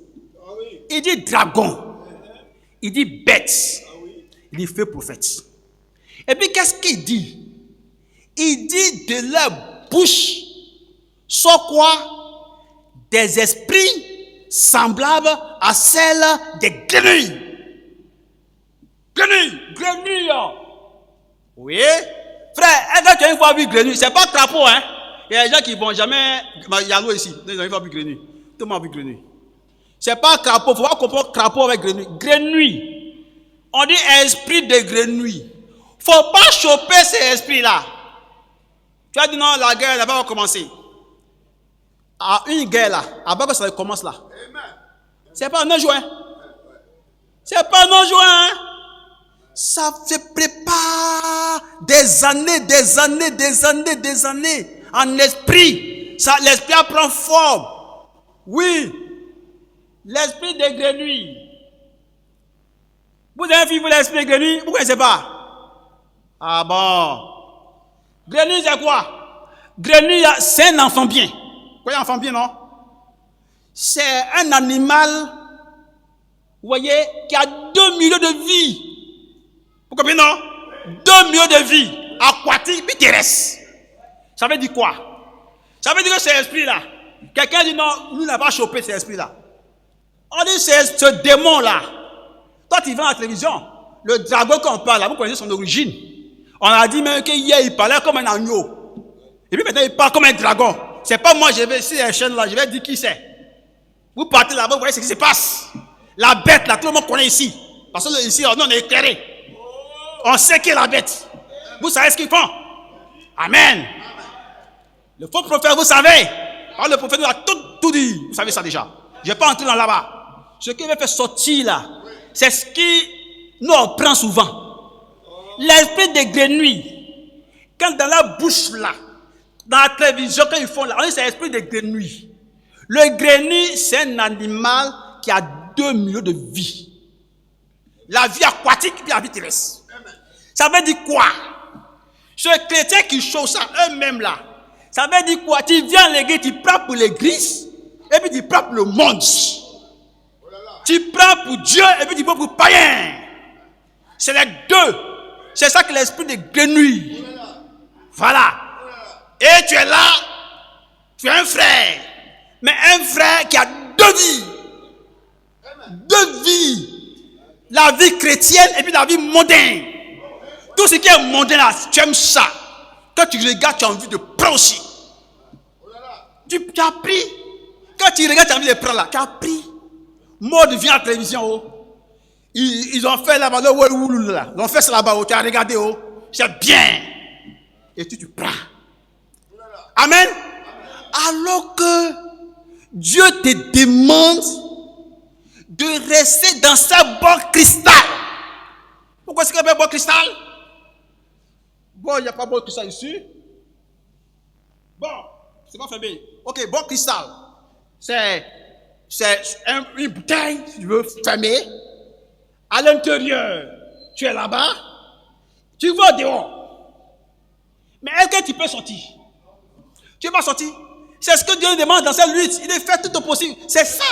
Speaker 1: Il dit dragon, il dit bête, il dit feu prophète. Et puis qu'est-ce qu'il dit? Il dit de leur bouche sort quoi? Des esprits semblables à celles des grenouilles. Grenouilles. Oui. Frère, est-ce que tu as une fois vu grenouille? C'est pas crapaud, hein? Il y a des gens qui vont jamais. Il y a l'eau ici. Ils ont une fois vu grenouille. Tout le monde a vu grenouille. C'est pas crapaud. Il faut pas comprendre crapaud avec grenouille. Grenouille. On dit esprit de grenouille. Faut pas choper ces esprits-là. Tu as dit non, la guerre n'a pas commencé. À une guerre là, avant que ça commence là. C'est pas non juin. C'est pas non juin. Ça se prépare des années en esprit. Ça, l'esprit prend forme. Oui. L'esprit des grenouilles. Vous avez vu l'esprit des grenouilles? Vous ne connaissez pas? Ah bon. Grenouille, c'est quoi? Grenouille, c'est un enfant bien. Quoi, un enfant bien, non? C'est un animal, vous voyez, qui a 2 millions de vies. Vous comprenez, non? 2 millions de vies, aquatiques puis terrestres. Ça veut dire quoi? Ça veut dire que cet esprit-là, quelqu'un dit non, nous n'avons pas chopé cet esprit-là. On dit c'est ce démon-là. Toi, tu vas à la télévision, le dragon qu'on parle, là, vous connaissez son origine. On a dit même qu'hier, il parlait comme un agneau. Et puis maintenant, il parle comme un dragon. C'est pas moi, je vais ici la chaîne là, je vais dire qui c'est. Vous partez là-bas, vous voyez ce qui se passe. La bête là, tout le monde connaît ici. Parce que ici, on est éclairé. On sait qui est la bête. Vous savez ce qu'ils font. Amen. Le faux prophète, vous savez. Alors, le prophète nous a tout dit. Vous savez ça déjà. Je ne vais pas entrer dans là-bas. Ce qui veut faire sortir là, c'est ce qui nous on prend souvent. L'esprit des grenouilles. Quand dans la bouche là, dans la télévision, quand ils font là, on dit c'est l'esprit des grenouilles. Le grenouille, c'est un animal qui a 2 millions de vies. La vie aquatique et la vie terrestre. Ça veut dire quoi? Ce chrétien qui chose ça eux-mêmes là, ça veut dire quoi? Tu viens à l'église, tu prends pour l'église, et puis tu prends pour le monde. Tu prends pour Dieu, et puis tu prends pour païen. C'est les deux. C'est ça que l'esprit de grenouille. Voilà. Et tu es là, tu es un frère. Mais un frère qui a 2 vies. 2 vies. La vie chrétienne et puis la vie mondaine. Tout ce qui est mondain là, tu aimes ça. Quand tu regardes, tu as envie de prendre aussi. Tu as pris. Quand tu regardes, tu as envie de prendre là. Tu as pris. Mode vient à la télévision. Oh. Ils ont fait là-bas. Ils ont fait ça là-bas. Oh. Tu as regardé. Oh. C'est bien. Et tu prends. Amen. Alors que Dieu te demande de rester dans sa boîte cristal. Pourquoi est-ce qu'il y a pas de boîte cristal? Bon, il n'y a pas de boîte cristal ici. Bon, c'est pas fermé. Ok, boîte cristal. C'est une bouteille, si tu veux, fermée. À l'intérieur, tu es là-bas. Tu vas dehors. Mais est-ce que tu peux sortir? Tu ne peux pas sortir. C'est ce que Dieu demande dans cette lutte. Il dit fais tout au possible. C'est ça.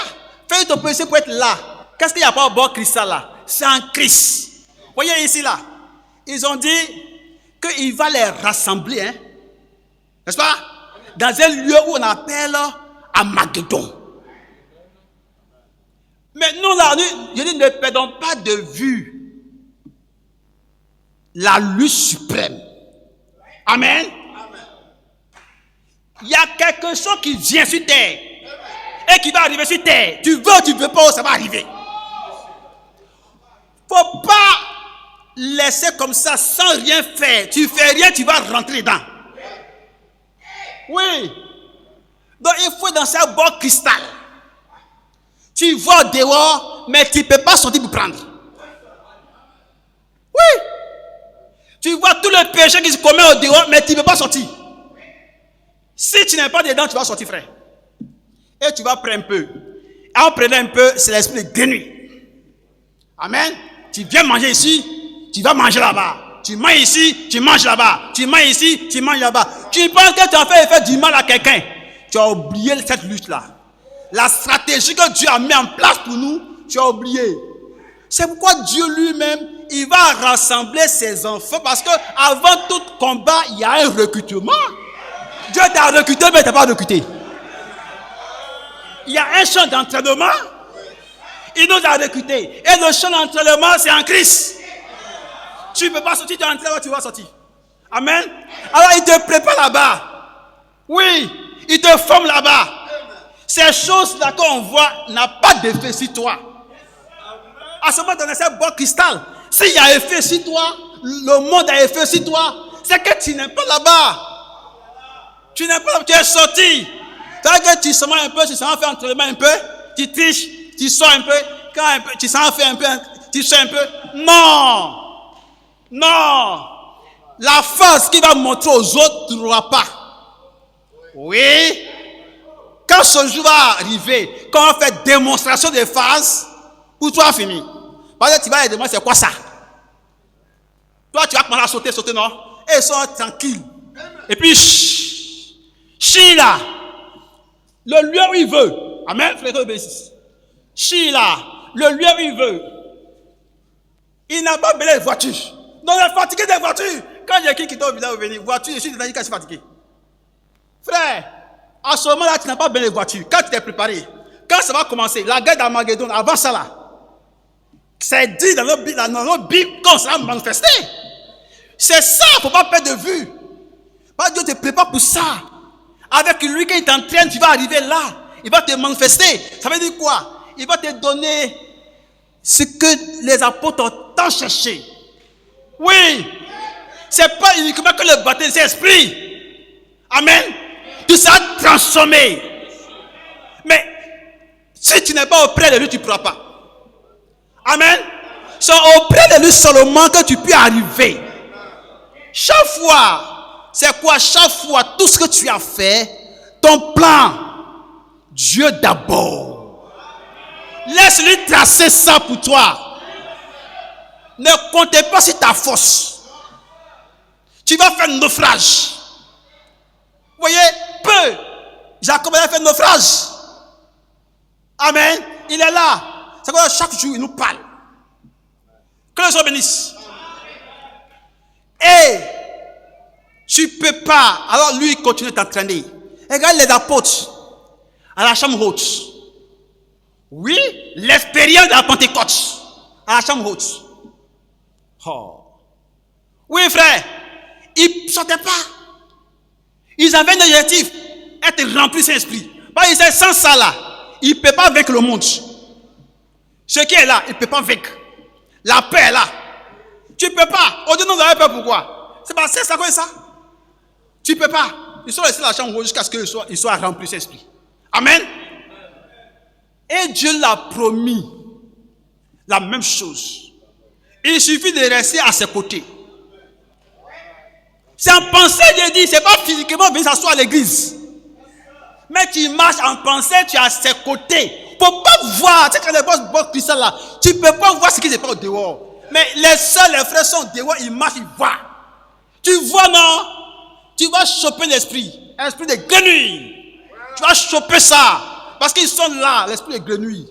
Speaker 1: Fais tout au possible pour être là. Qu'est-ce qu'il n'y a pas au bord cristal là? C'est en Christ. Voyez ici là. Ils ont dit qu'il va les rassembler. Hein? N'est-ce pas? Dans un lieu où on appelle Armageddon. Mais nous là, je dis ne perdons pas de vue la lutte suprême. Amen. Il y a quelque chose qui vient sur terre et qui va arriver sur terre. Tu veux, tu ne veux pas, ça va arriver. Faut pas laisser comme ça sans rien faire. Tu fais rien, tu vas rentrer dedans. Oui. Donc il faut dans sa boîte cristal. Tu vas dehors, mais tu ne peux pas sortir pour prendre. Oui. Tu vois tous les péchés qui se commettent au dehors, mais tu ne peux pas sortir. Si tu n'es pas dedans, tu vas sortir, frère. Et tu vas prendre un peu. En prenant un peu, c'est l'esprit de grenouille. Amen. Tu viens manger ici, tu vas manger là-bas. Tu manges ici, tu manges là-bas. Tu manges ici, tu manges là-bas. Tu penses que tu as fait du mal à quelqu'un. Tu as oublié cette lutte-là. La stratégie que Dieu a mis en place pour nous, tu as oublié. C'est pourquoi Dieu lui-même, il va rassembler ses enfants. Parce que avant tout combat, il y a un recrutement. Dieu t'a recruté, mais il t'a pas recruté. Il y a un champ d'entraînement. Il nous a recrutés. Et le champ d'entraînement, c'est en Christ. Tu ne peux pas sortir de l'entraînement, tu vas sortir. Amen. Alors il te prépare là-bas. Oui, il te forme là-bas. Ces choses-là qu'on voit n'a pas d'effet sur toi. À ce moment donné, c'est bon cristal. S'il y a effet sur toi, le monde a effet sur toi, c'est que tu n'es pas là-bas. Tu n'es pas là, tu es sorti. C'est-à-dire que tu sens un peu, tu sens faire entraînement un peu, tu triches, tu sors un peu, quand un peu, tu sens faire un peu, tu sors un peu. Non. Non. La force qui va montrer aux autres, tu n'auras pas. Oui. Quand ce jour va arriver, quand on fait démonstration de phase, pour toi, fini. Parce que tu vas les demander, c'est quoi ça? Toi, tu vas commencer à sauter, non? Et ils sont tranquilles. Et puis, chie là. Le lieu où il veut. Amen, frère obéissance. Chie là. Le lieu où il veut. Il n'a pas besoin de voiture. Non, il est fatigué des voitures. Quand il y a qui quitte au village, venir, voiture, je suis déjà dit que je suis fatigué. Frère, à ce moment-là, tu n'as pas besoin de voiture. Quand tu t'es préparé, quand ça va commencer, la guerre d'Armageddon, avant ça là, c'est dit dans notre Bible qu'on sera manifesté. C'est ça, il ne faut pas perdre de vue. Parce que Dieu te prépare pour ça. Avec lui qui t'entraîne, tu vas arriver là. Il va te manifester. Ça veut dire quoi? Il va te donner ce que les apôtres ont tant cherché. Oui. C'est pas uniquement que le baptême, c'est l'esprit. Amen. Tu seras transformé. Mais si tu n'es pas auprès de lui, tu ne pourras pas. Amen. C'est auprès de lui seulement que tu peux arriver. Chaque fois, c'est quoi? Chaque fois, tout ce que tu as fait, ton plan, Dieu d'abord. Laisse-lui tracer ça pour toi. Ne comptez pas sur ta force. Tu vas faire naufrage. Vous voyez, peu. Jacob a fait naufrage. Amen. Il est là. C'est quoi? Chaque jour, il nous parle. Que le Seigneur bénisse. Et tu ne peux pas. Alors lui, il continue d'entraîner. Regarde les apôtres à la chambre haute. Oui, l'expérience de la Pentecôte à la chambre haute. Oh. Oui, frère, ils ne sortaient pas. Ils avaient un objectif, être remplis de Saint-Esprit. Parce qu'ils disaient, sans ça là, il ne peut pas vaincre le monde. Ce qui est là, il ne peut pas vaincre. La paix est là. Tu ne peux pas. On dit non, vous avez peur pourquoi? C'est parce que c'est à cause de ça. Tu ne peux pas. Ils sont restés dans la chambre jusqu'à ce qu'ils soient remplis de Saint-Esprit. Amen. Et Dieu l'a promis la même chose. Il suffit de rester à ses côtés. C'est en pensée, Dieu dit, c'est pas physiquement venir s'asseoir à l'église. Mais tu marches en pensée, tu es à ses côtés. Il ne faut pas voir, tu sais, quand les boss cristal là, tu ne peux pas voir ce qui se passe au dehors. Mais les seuls, les frères sont dehors, ils marchent, ils voient. Tu vois, non? Tu vas choper l'esprit de grenouille. Tu vas choper ça. Parce qu'ils sont là, l'esprit de grenouille.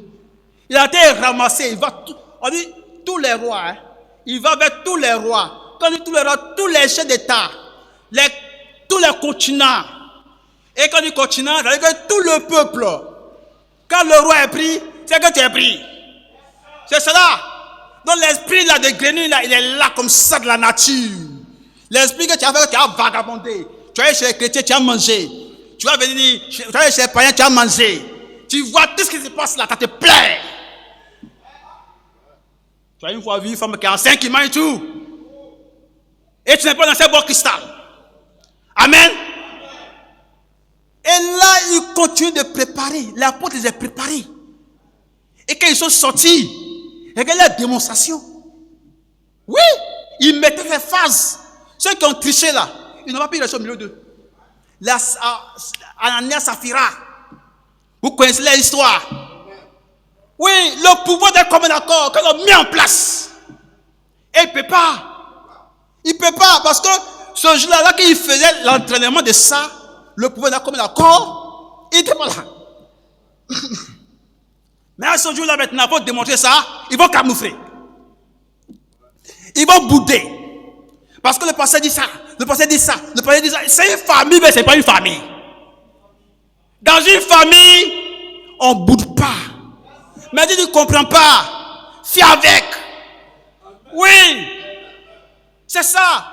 Speaker 1: Il a été ramassé, il va tout. On dit tous les rois, hein, il va vers tous les rois. Quand on dit tous les rois, tous les chefs d'État, tous les continents. Et quand on dit continent, ça veut dire que tout le peuple. Quand le roi est pris, c'est que tu es pris. C'est cela. Donc l'esprit là de grenouille là, il est là comme ça de la nature. L'esprit que tu as fait, tu as vagabondé. Tu vas chez les chrétiens, tu as mangé. Tu vas venir, tu vas chez les païens, tu as mangé. Tu vois tout ce qui se passe là, ça te plaît. Tu as une fois vu une femme qui a 5 qui mange tout. Et tu n'es pas dans ces bois cristal. Amen. Et là, il continue de préparer. L'apôtre les a préparés. Et quand ils sont sortis, regardez la démonstration. Oui, ils mettaient les phases. Ceux qui ont triché là, ils n'ont pas pu rester au milieu d'eux. Ananias Saphira. Vous connaissez l'histoire. Oui, le pouvoir d'un commun accord, quand on met en place, et il ne peut pas. Il ne peut pas, parce que ce jour-là, là qu'il faisait l'entraînement de ça, le pouvoir d'un commun accord, il n'était pas là. Mais à ce jour-là, maintenant, pour démontrer ça, ils vont camoufler. Ils vont bouder. Parce que le pasteur dit ça, le pasteur dit ça, le pasteur dit ça. C'est une famille, mais ce n'est pas une famille. Dans une famille, on ne boude pas. Mais tu ne comprends pas. Fais avec. Oui. C'est ça.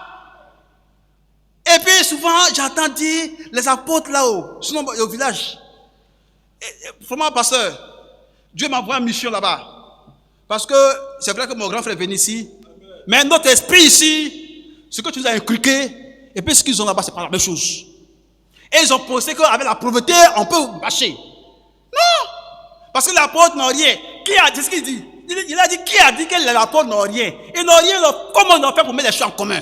Speaker 1: Et puis souvent, j'entends dire, les apôtres là-haut, sinon au village. Vraiment, pasteur, Dieu m'a envoyé en mission là-bas. Parce que c'est vrai que mon grand frère est venu ici. Mais notre esprit ici, ce que tu nous as inculqué, et puis ce qu'ils ont là-bas, c'est pas la même chose. Et ils ont pensé qu'avec la pauvreté, on peut bâcher. Non! Parce que l'apôtre n'a rien. Qui a dit ce qu'il dit? Il a dit, qui a dit que l'apôtre n'a rien? Ils n'ont rien. Comment on a fait pour mettre les choses en commun?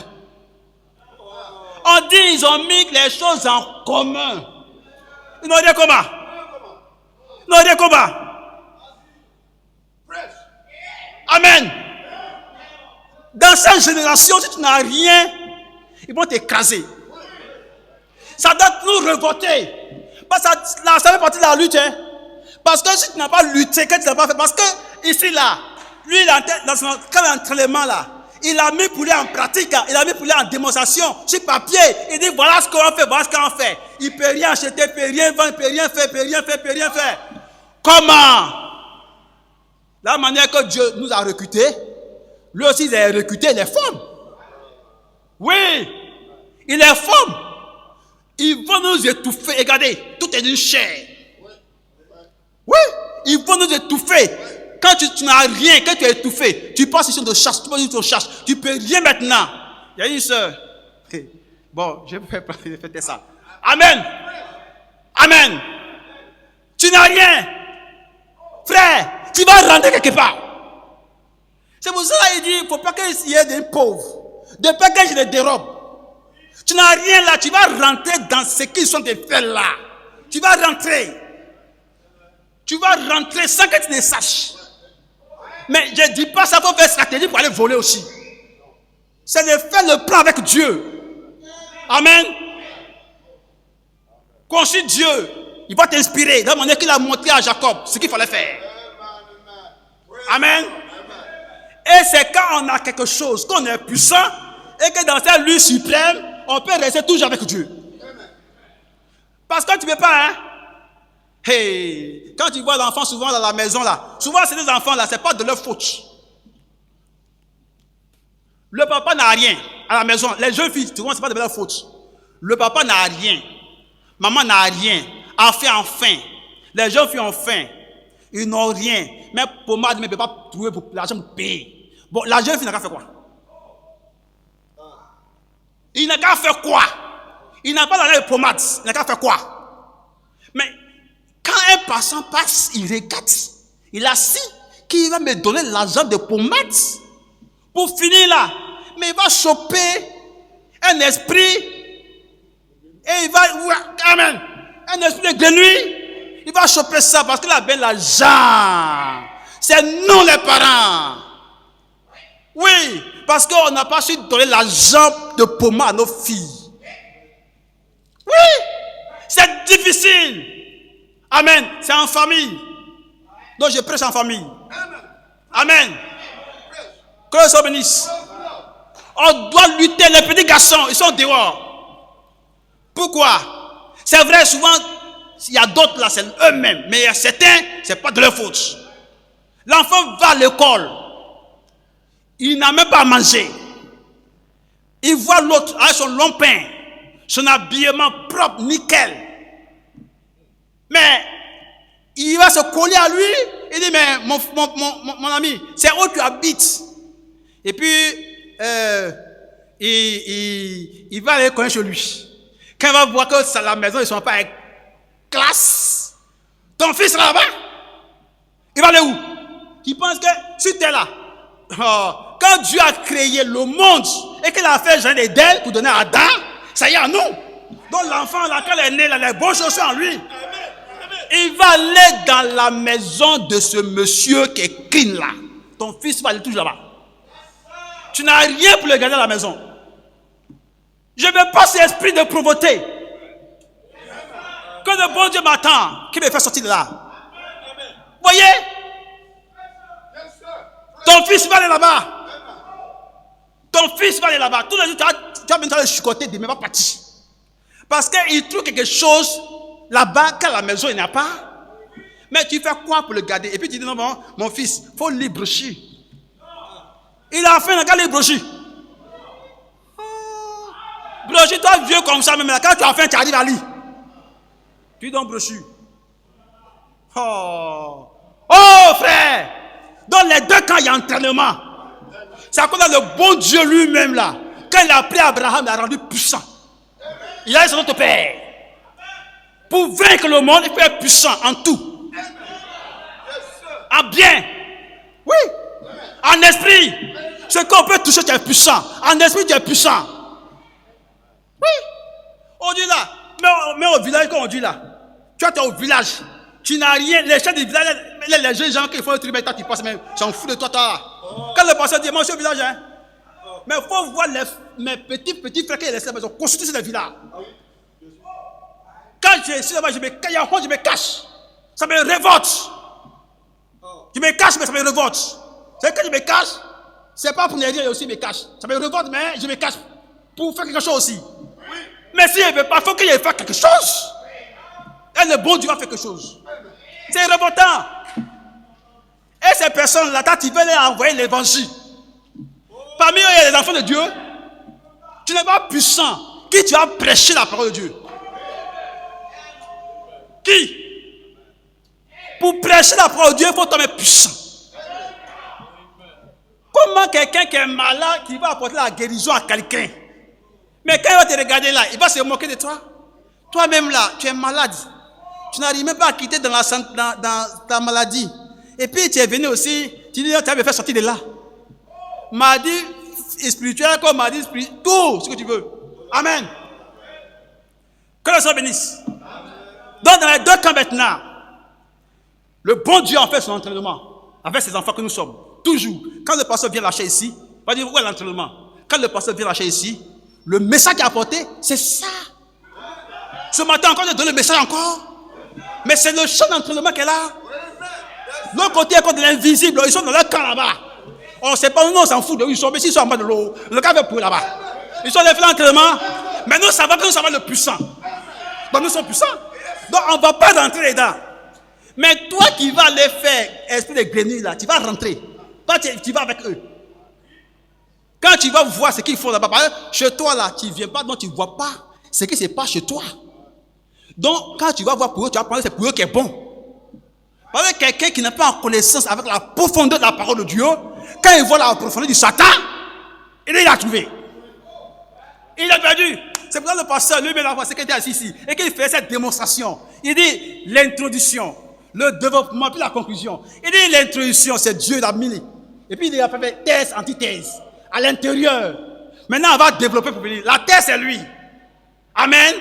Speaker 1: On dit ils ont mis les choses en commun. Ils n'ont rien comment? Ils n'ont rien comment? Amen. Dans cette génération, si tu n'as rien, ils vont t'écraser. Ça doit nous révolter. Parce que ça fait partie de la lutte. Hein. Parce que si tu n'as pas lutté, que tu n'as pas fait, parce que ici, là, lui, dans son entraînement, là, il a mis pour lui en pratique, il a mis pour lui en démonstration, sur papier. Il dit voilà ce qu'on fait, voilà ce qu'on fait. Il ne peut rien acheter, il ne peut rien vendre, il ne peut rien faire, il ne peut rien faire, il ne peut rien faire. Comment? La manière que Dieu nous a recrutés, lui aussi, il a recruté les femmes. Oui, il est femme. Ils vont nous étouffer. Regardez, tout est d'une chair. Oui, ils vont nous étouffer. Quand tu n'as rien, quand tu es étouffé, tu passes ici de chasse, tu passes ici de chasse, tu ne peux rien maintenant. Il y a une soeur. Bon, je vais faire ça. Amen. Amen. Tu n'as rien. Frère, tu vas rentrer quelque part. C'est pour ça qu'il dit, il ne faut pas qu'il y ait des pauvres. De pas que je les dérobe. Tu n'as rien là, tu vas rentrer dans ce qu'ils sont de faire là. Tu vas rentrer. Tu vas rentrer sans que tu ne saches. Mais je ne dis pas ça pour faire stratégie pour aller voler aussi. C'est de faire le plan avec Dieu. Amen. Consulte Dieu. Il va t'inspirer. De la manière qu'il a montré à Jacob ce qu'il fallait faire. Amen. Et c'est quand on a quelque chose, qu'on est puissant, et que dans cette lutte suprême, on peut rester toujours avec Dieu. Parce que tu ne peux pas, hein. Hey, quand tu vois l'enfant souvent dans la maison là, souvent c'est des enfants là, c'est pas de leur faute. Le papa n'a rien à la maison. Les jeunes filles, souvent c'est pas de leur faute. Le papa n'a rien, maman n'a rien, enfin. Les jeunes filles ont faim, ils n'ont rien. Mais pommade ne peut pas trouver pour l'argent pour payer. Bon, la jeune fille n'a qu'à faire quoi? Il n'a qu'à faire quoi? Il n'a pas d'argent de pommade, il n'a qu'à faire quoi? Mais quand un passant passe, il regarde. Il a si qui va me donner l'argent de pommade pour finir là. Mais il va choper un esprit et il va, amen, un esprit de grenouille. Il va choper ça parce qu'il a bien l'argent. C'est nous les parents. Oui, parce qu'on n'a pas su donner l'argent de pommade à nos filles. Oui, c'est difficile. Amen. C'est en famille. Donc je prêche en famille. Amen. Que le Seigneur bénisse. On doit lutter. Les petits garçons, ils sont dehors. Pourquoi? C'est vrai, souvent, il y a d'autres là, c'est eux-mêmes. Mais il y a certains, ce n'est pas de leur faute. L'enfant va à l'école. Il n'a même pas à manger. Il voit l'autre avec son long pain, son habillement propre, nickel. Mais il va se coller à lui. Il dit, mais mon ami, c'est où tu habites? Et puis, il va aller connaître chez lui. Quand il va voir que la maison, ils ne sont pas avec classe. Ton fils est là-bas. Il va aller où? Il pense que si tu es là, quand Dieu a créé le monde et qu'il a fait genre d'ailes pour donner à Adam, ça y est à nous. Donc l'enfant, là, quand il est né, là, les bonnes choses sont en lui. Il va aller dans la maison de ce monsieur qui est clean là. Ton fils va aller toujours là-bas. Tu n'as rien pour le garder à la maison. Je ne veux pas cet esprit de pauvreté. Que le bon Dieu m'attend, qui me fait sortir de là. Voyez? Ton fils va aller là-bas. Ton fils va aller là-bas. Tous les jours, tu vas maintenant le chicoter, il ne va pas partir. Parce qu'il trouve quelque chose là-bas, quand à la maison, il n'y a pas. Mais tu fais quoi pour le garder? Et puis tu dis, non, mon fils, il faut lire brochure. Il a fait un gars les brochures. Brochure, toi vieux comme ça, même là, quand tu as faim, tu arrives à lire. Tu donnes brochure. Oh frère! Dans les deux camps, il y a entraînement. C'est à cause de le bon Dieu lui-même là. Quand il a pris Abraham, il l'a rendu puissant. Il a dit c'est notre père. Pour vaincre le monde, il faut être puissant en tout. En bien. Oui. En esprit. Ce qu'on peut toucher, tu es puissant. En esprit, tu es puissant. Oui. On dit là. Mais au village, quand on dit là, tu es au village, tu n'as rien, les chefs du village, les jeunes gens qui font le tribunal, tu passes, mais s'en fout de toi. Quand le pasteur dit, moi je suis au village, hein, mais il faut voir mes petits frères qui laissent la maison, consulter sur le village. Quand je suis là-bas, je me cache. Ça me révolte. Je me cache, mais ça me révolte. C'est que je me cache, c'est pas pour ne rien aussi, je me cache. Ça me révolte, mais je me cache pour faire quelque chose aussi. Mais si il ne veut pas, il faut qu'il fasse quelque chose. Et le bon Dieu va faire quelque chose. C'est révoltant. Et ces personnes-là, quand tu veux leur envoyer l'évangile, parmi eux, il y a les enfants de Dieu. Tu n'es pas puissant. Qui tu vas prêcher la parole de Dieu? Qui? Pour prêcher la parole de Dieu, il faut tomber puissant. Comment quelqu'un qui est malade, qui va apporter la guérison à quelqu'un? Mais quand il va te regarder là, il va se moquer de toi. Toi-même là, tu es malade. Tu n'arrives même pas à quitter dans ta maladie. Et puis tu es venu aussi, tu dis, tu vas me faire sortir de là. Maladie spirituelle comme maladie spirituelle, tout ce que tu veux. Amen. Que le Seigneur bénisse. Donc dans les deux camps maintenant, le bon Dieu en fait son entraînement avec ses enfants que nous sommes. Toujours. Quand le pasteur vient lâcher ici, on va dire, où est l'entraînement? Quand le pasteur vient lâcher ici, le message qu'il a apporté, c'est ça. Ce matin encore, je donne le message encore. Mais c'est le champ d'entraînement qu'elle a. L'autre côté est contre l'invisible. Ils sont dans leur camp là-bas. On ne sait pas, nous on s'en fout de eux. Ils sont, mais s'ils sont en bas de l'eau, le camp va pour là-bas. Ils sont les faits d'entraînement. Mais nous savons que nous sommes le puissant. Donc nous sommes puissants. Donc on ne va pas rentrer dedans. Mais toi qui vas les faire, esprit de grenouille là, tu vas rentrer. Toi, tu vas avec eux. Quand tu vas voir ce qu'ils font là-bas, par exemple, chez toi là, tu ne viens pas, donc tu ne vois pas ce qui se passe chez toi. Donc, quand tu vas voir pour eux, tu vas penser que c'est pour eux qui est bon. Parce que quelqu'un qui n'a pas en connaissance avec la profondeur de la parole de Dieu, quand il voit la profondeur du Satan, il a trouvé. Il a perdu. C'est pour ça que le pasteur lui-même la voix, c'est qu'il était assis ici et qu'il fait cette démonstration. Il dit l'introduction, le développement, puis la conclusion. Il dit l'introduction, c'est Dieu l'a mis. Et puis il a fait thèse, antithèse, à l'intérieur. Maintenant, on va développer pour venir. La thèse, c'est lui. Amen.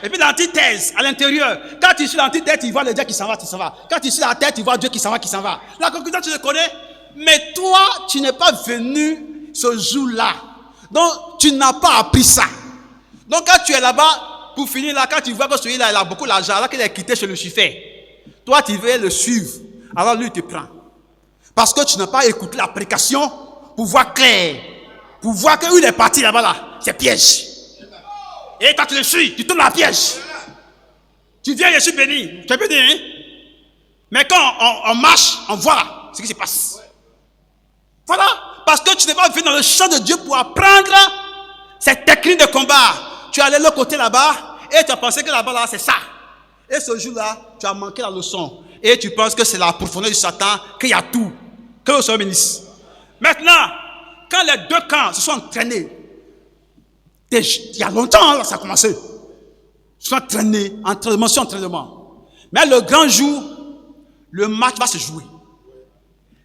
Speaker 1: Et puis l'antithèse, à l'intérieur. Quand tu suis l'antithèse, tu vois le Dieu qui s'en va, tu s'en vas. Quand tu suis la tête, tu vois Dieu qui s'en va, qui s'en va. La conclusion, tu le connais. Mais toi, tu n'es pas venu ce jour-là. Donc, tu n'as pas appris ça. Donc, quand tu es là-bas, pour finir là, quand tu vois que celui-là, il a beaucoup d'argent, alors qu'il est quitté chez Lucifer, toi, tu veux le suivre. Alors, lui, il te prend. Parce que tu n'as pas écouté la prédication pour voir clair. Pour voir qu'il est parti là-bas, là. C'est piège. Et quand tu le suis, tu tournes la piège. Tu viens, je suis béni. Tu es béni, hein? Mais quand on marche, on voit ce qui se passe. Voilà. Parce que tu n'es pas venu dans le champ de Dieu pour apprendre cette technique de combat. Tu es allé de l'autre côté là-bas et tu as pensé que là-bas, là, c'est ça. Et ce jour-là, tu as manqué la leçon. Et tu penses que c'est la profondeur du Satan, qu'il y a tout. Que le Seigneur bénisse. Maintenant, quand les deux camps se sont entraînés, il y a longtemps, là, ça a commencé. Ils se sont entraînés, entraînement sur entraînement. Mais le grand jour, le match va se jouer.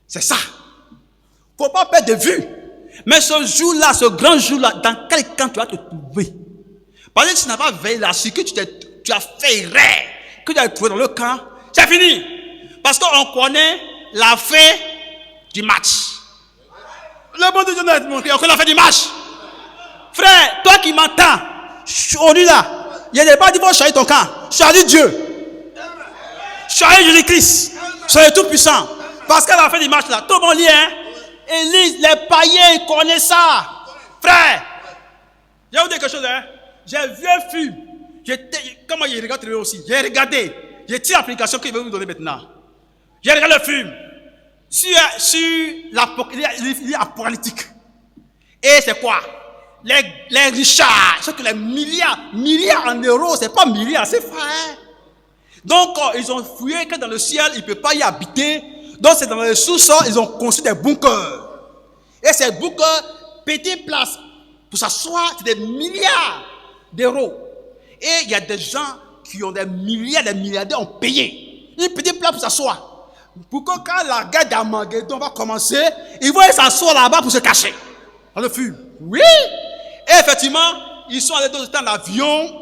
Speaker 1: C'est ça. Il ne faut pas perdre de vue. Mais ce jour-là, ce grand jour-là, dans quel camp tu vas te trouver? Parce que tu n'as pas veillé là-dessus, que tu as fait erreur, que tu as trouvé dans le camp, C'est fini. Parce qu'on connaît la fin du match. Le bon Dieu nous a montré, on connaît la fin du match. Frère, toi qui m'entends, aujourd'hui là, il y a des pas dit faut choisir ton camp. Choisis Dieu. Choisis Jésus-Christ. Soyez tout puissant. Parce qu'à la fin du match là, tout le monde lit, hein. Élise, les païens, ils connaissent ça. Frère, je vais vous dire quelque chose, hein. J'ai vu un film. Comment il regarde aussi. J'ai regardé. J'ai tiré l'application qu'il veut vous donner maintenant. J'ai regardé le film. Sur l'apocalyptique. Et c'est quoi? Les richards, c'est que les milliards en euros, c'est pas milliards, c'est frère. Donc, ils ont fouillé que dans le ciel, ils ne peuvent pas y habiter. Donc, c'est dans les sous-sols, ils ont construit des bunkers. Et ces bunkers, petite place pour s'asseoir, c'est des milliards d'euros. Et il y a des gens qui ont des milliardaires ont payé. Une petite place pour s'asseoir. Pour que quand la guerre d'Armageddon va commencer, ils vont s'asseoir là-bas pour se cacher. Dans le film. Oui. Et effectivement, ils sont allés d'autres temps en avion,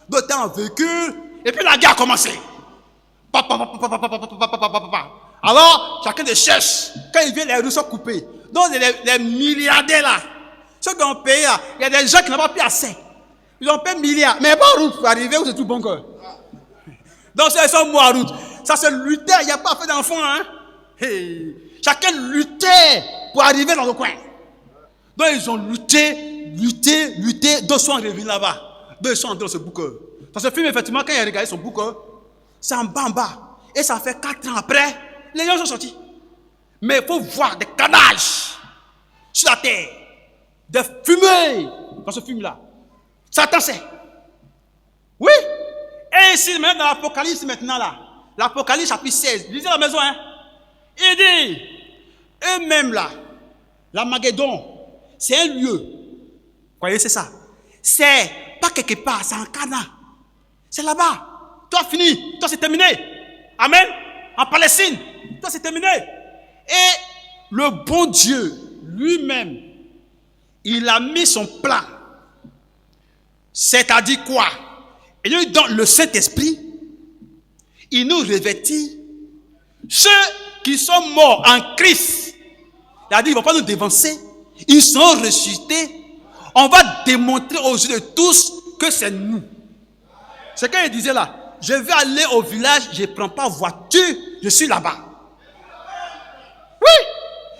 Speaker 1: d'autres temps en véhicule, et puis la guerre a commencé. Alors, chacun des cherche. Quand ils viennent, les rues sont coupées. Donc, les milliardaires là, ceux qui ont payé là, il y a des gens qui n'ont pas payé assez. Ils ont payé milliards, mais pas en route pour arriver où c'est tout bon cœur. Donc, ils sont morts en route. Ça se luttait, il n'y a pas fait d'enfants. Hein? Hey. Chacun luttait pour arriver dans le coin. Donc, ils ont lutté, d'autres sont revenus là-bas. D'autres sont entrés dans ce bouquin. Dans ce film, effectivement, quand il a regardé son bouquin, c'est en bas. Et ça fait 4 ans après, les gens sont sortis. Mais il faut voir des canages sur la terre, des fumées dans ce film-là. Satan sait. Oui. Et ici, maintenant, dans l'Apocalypse, maintenant là, l'Apocalypse chapitre 16, lisez à la maison, hein. Il dit, eux-mêmes là, l'Armageddon, c'est un lieu. Vous voyez, c'est ça. C'est pas quelque part, c'est en Cana. C'est là-bas. Toi, fini. Toi, c'est terminé. Amen. En Palestine. Toi, c'est terminé. Et le bon Dieu, lui-même, il a mis son plan. C'est-à-dire quoi? Il nous donne le Saint-Esprit. Il nous revêtit. Ceux qui sont morts en Christ, c'est-à-dire ils ne vont pas nous dévancer. Ils sont ressuscités. On va démontrer aux yeux de tous que c'est nous. C'est quand il disait là, je vais aller au village, je ne prends pas voiture, je suis là-bas. Oui,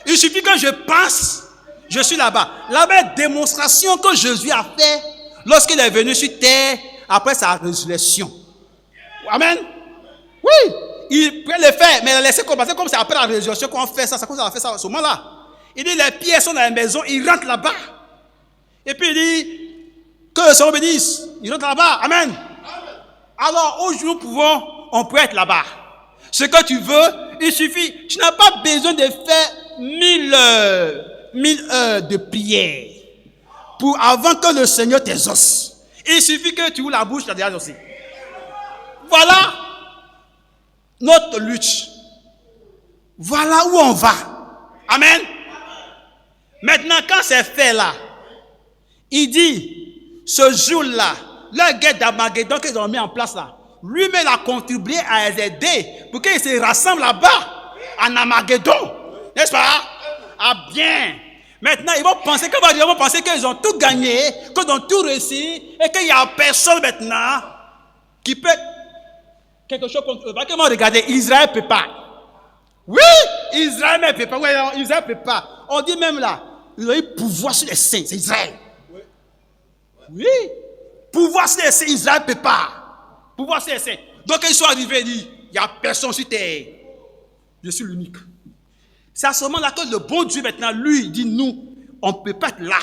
Speaker 1: il suffit que je pense, je suis là-bas. La même démonstration que Jésus a fait lorsqu'il est venu sur terre après sa résurrection. Amen. Oui, il peut le faire, mais il a laissé commencer comme c'est après la résurrection qu'on fait ça, c'est comme ça qu'on a fait ça à ce moment-là. Il dit les pierres sont dans la maison, il rentre là-bas. Et puis il dit que le Seigneur bénisse. Il rentre là-bas. Amen. Alors aujourd'hui on peut être là-bas. Ce que tu veux, il suffit. Tu n'as pas besoin de faire 1000 heures de prière avant que le Seigneur t'exauce. Il suffit que tu ouvres la bouche, tu as déjà exaucé. Voilà notre lutte. Voilà où on va. Amen. Maintenant, quand c'est fait là, il dit, ce jour-là, la guerre d'Armageddon qu'ils ont mis en place là, lui-même a contribué à les aider pour qu'ils se rassemblent là-bas, en Armageddon. N'est-ce pas? Ah bien. Maintenant, ils vont penser qu'ils ont tout gagné, qu'ils ont tout réussi, et qu'il n'y a personne maintenant qui peut quelque chose contre eux. Comment regarder? Israël ne peut pas. Oui, Israël ne peut pas. Oui, Israël ne peut pas. On dit même là, ils ont eu pouvoir sur les saints, c'est Israël. Oui, pouvoir sur les saints, Israël ne peut pas. Pouvoir sur les saints. Donc ils sont arrivés et disent, il n'y a personne sur terre. Je suis l'unique. C'est à ce moment-là que le bon Dieu maintenant, lui, dit, nous, on ne peut pas être là.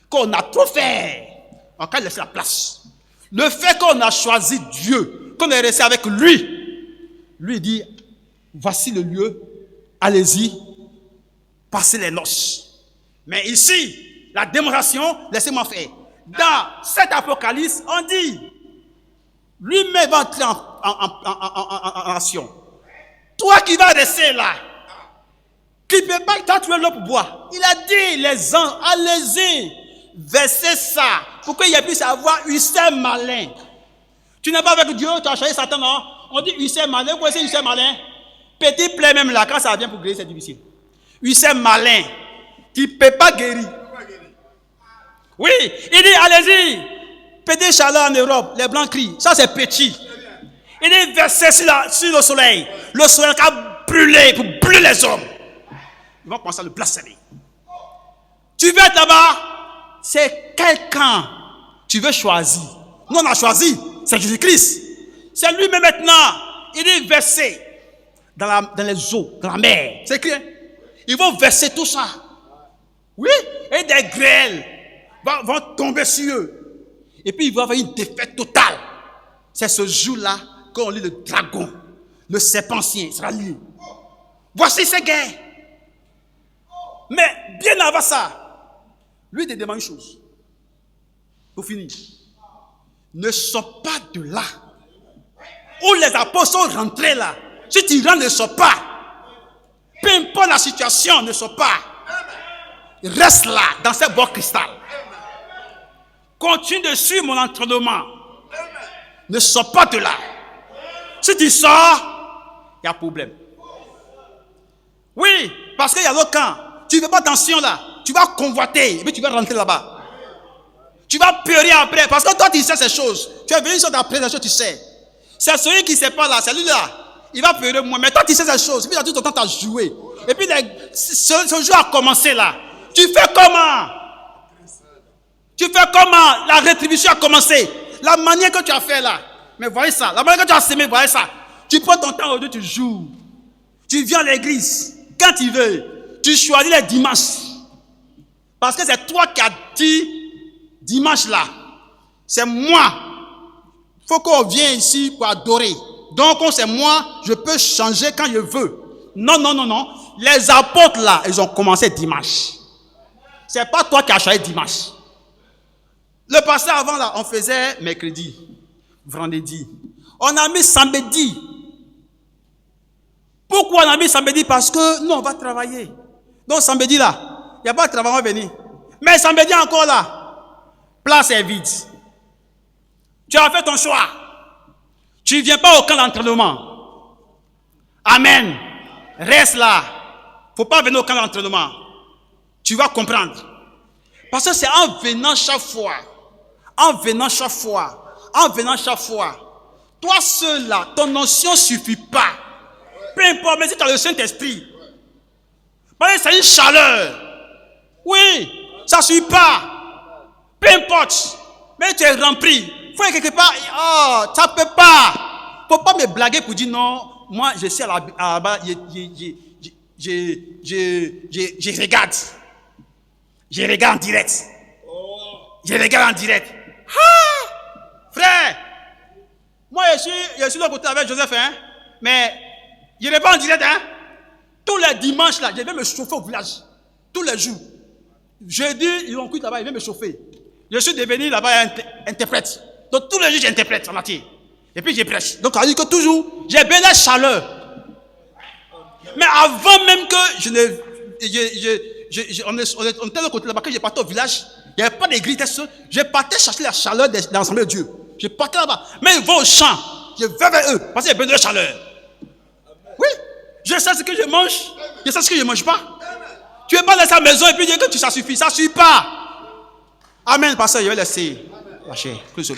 Speaker 1: Qu'on a trop fait. On va laisser la place. Le fait qu'on a choisi Dieu, qu'on est resté avec lui dit, voici le lieu, allez-y, passez les noces. Mais ici, la démonstration, laissez-moi faire. Dans cet apocalypse, on dit, lui-même va entrer en action. Toi qui vas rester là, qui ne peut pas tuer l'eau pour boire. Il a dit, les anges, allez-y, versez ça, pour qu'il y ait puisse avoir un seul malin. Tu n'es pas avec Dieu, tu as choisi Satan, non? On dit Hussein malin. Vous connaissez Hussein malin? Petit plaie même là, quand ça vient pour guérir, c'est difficile. Hussein malin. Tu ne peux pas guérir. Oui, il dit allez-y. Petit chaleur en Europe, les blancs crient. Ça c'est petit. Il est versé sur le soleil. Le soleil qui a brûlé pour brûler les hommes. Ils vont penser à le blasphémer. Tu veux être là-bas? C'est quelqu'un. Tu veux choisir. Nous on a choisi. C'est Jésus-Christ. C'est lui-même maintenant. Il est versé dans les eaux, dans la mer. C'est écrit. Ils vont verser tout ça. Oui. Et des grêles vont tomber sur eux. Et puis ils vont avoir une défaite totale. C'est ce jour-là qu'on lit le dragon, le serpentien sera lié. Voici ces guerres. Mais bien avant ça, lui te demande une chose. Pour finir. Ne sors pas de là. Où les apôtres sont rentrés là. Si tu rentres, ne sors pas. Peu importe la situation, ne sors pas. Reste là, dans cette boîte cristal. Continue de suivre mon entraînement. Ne sors pas de là. Si tu sors, il y a problème. Oui, parce qu'il y a l'autre camp. Tu ne fais pas attention là. Tu vas convoiter et puis tu vas rentrer là-bas. Tu vas pleurer après parce que toi tu sais ces choses. Tu es venu sur ta présentation, tu sais. C'est celui qui ne sait pas là, c'est lui là. Il va pleurer moi. Mais toi tu sais ces choses. Et puis tu as tout ton temps à jouer. Et puis ce jour a commencé là. Tu fais comment? Tu fais comment? La rétribution a commencé. La manière que tu as fait là. Mais voyez ça. La manière que tu as semé, voyez ça. Tu prends ton temps aujourd'hui, tu joues. Tu viens à l'église. Quand tu veux. Tu choisis les dimanches. Parce que c'est toi qui as dit dimanche là. C'est moi. Il faut qu'on vienne ici pour adorer. Donc c'est moi, je peux changer quand je veux. Non, non, non, non. Les apôtres là, ils ont commencé dimanche. C'est pas toi qui as choisi dimanche. Le passé avant là, on faisait mercredi, vendredi. On a mis samedi. Pourquoi on a mis samedi? Parce que nous on va travailler. Donc samedi là, il n'y a pas de travail, on va venir. Mais samedi encore là, place est vide. Tu as fait ton choix. Tu ne viens pas au camp d'entraînement. Amen. Reste là. Il ne faut pas venir au camp d'entraînement. Tu vas comprendre. Parce que c'est en venant chaque fois. En venant chaque fois. En venant chaque fois. Toi seul là, ton notion ne suffit pas. Peu importe, mais si tu as le Saint-Esprit. Parce que c'est une chaleur. Oui, ça ne suffit pas. Peu importe. Mais tu es rempli. Il faut quelque part. Oh, ça ne peut pas. Il ne faut pas me blaguer pour dire non. Moi, je suis à la bas. Je regarde. Je regarde en direct. Je regarde en direct. Ah, frère. Moi, je suis de l'autre côté avec Joseph. Hein, mais je ne vais pas en direct. Hein. Tous les dimanches, là, je vais me chauffer au village. Tous les jours. Jeudi, ils ont cuit là-bas, ils viennent me chauffer. Je suis devenu là-bas interprète. Donc tous les jours, j'interprète en matière. Et puis, je prêche. Donc, ça veut dire que toujours, j'ai bien la chaleur. Mais avant même que on était de l'autre côté là-bas, quand je partais au village, il n'y avait pas d'église. Je partais chercher la chaleur de l'Assemblée de Dieu. Je partais là-bas. Mais ils vont au champ. Je vais vers eux parce qu'il y a besoin de chaleur. Oui. Je sais ce que je mange. Je sais ce que je ne mange pas. Tu ne veux pas laisser à la maison et puis dire que ça suffit. Ça ne suffit pas. Amen. Pasteur, je vais laisser la chair. Que je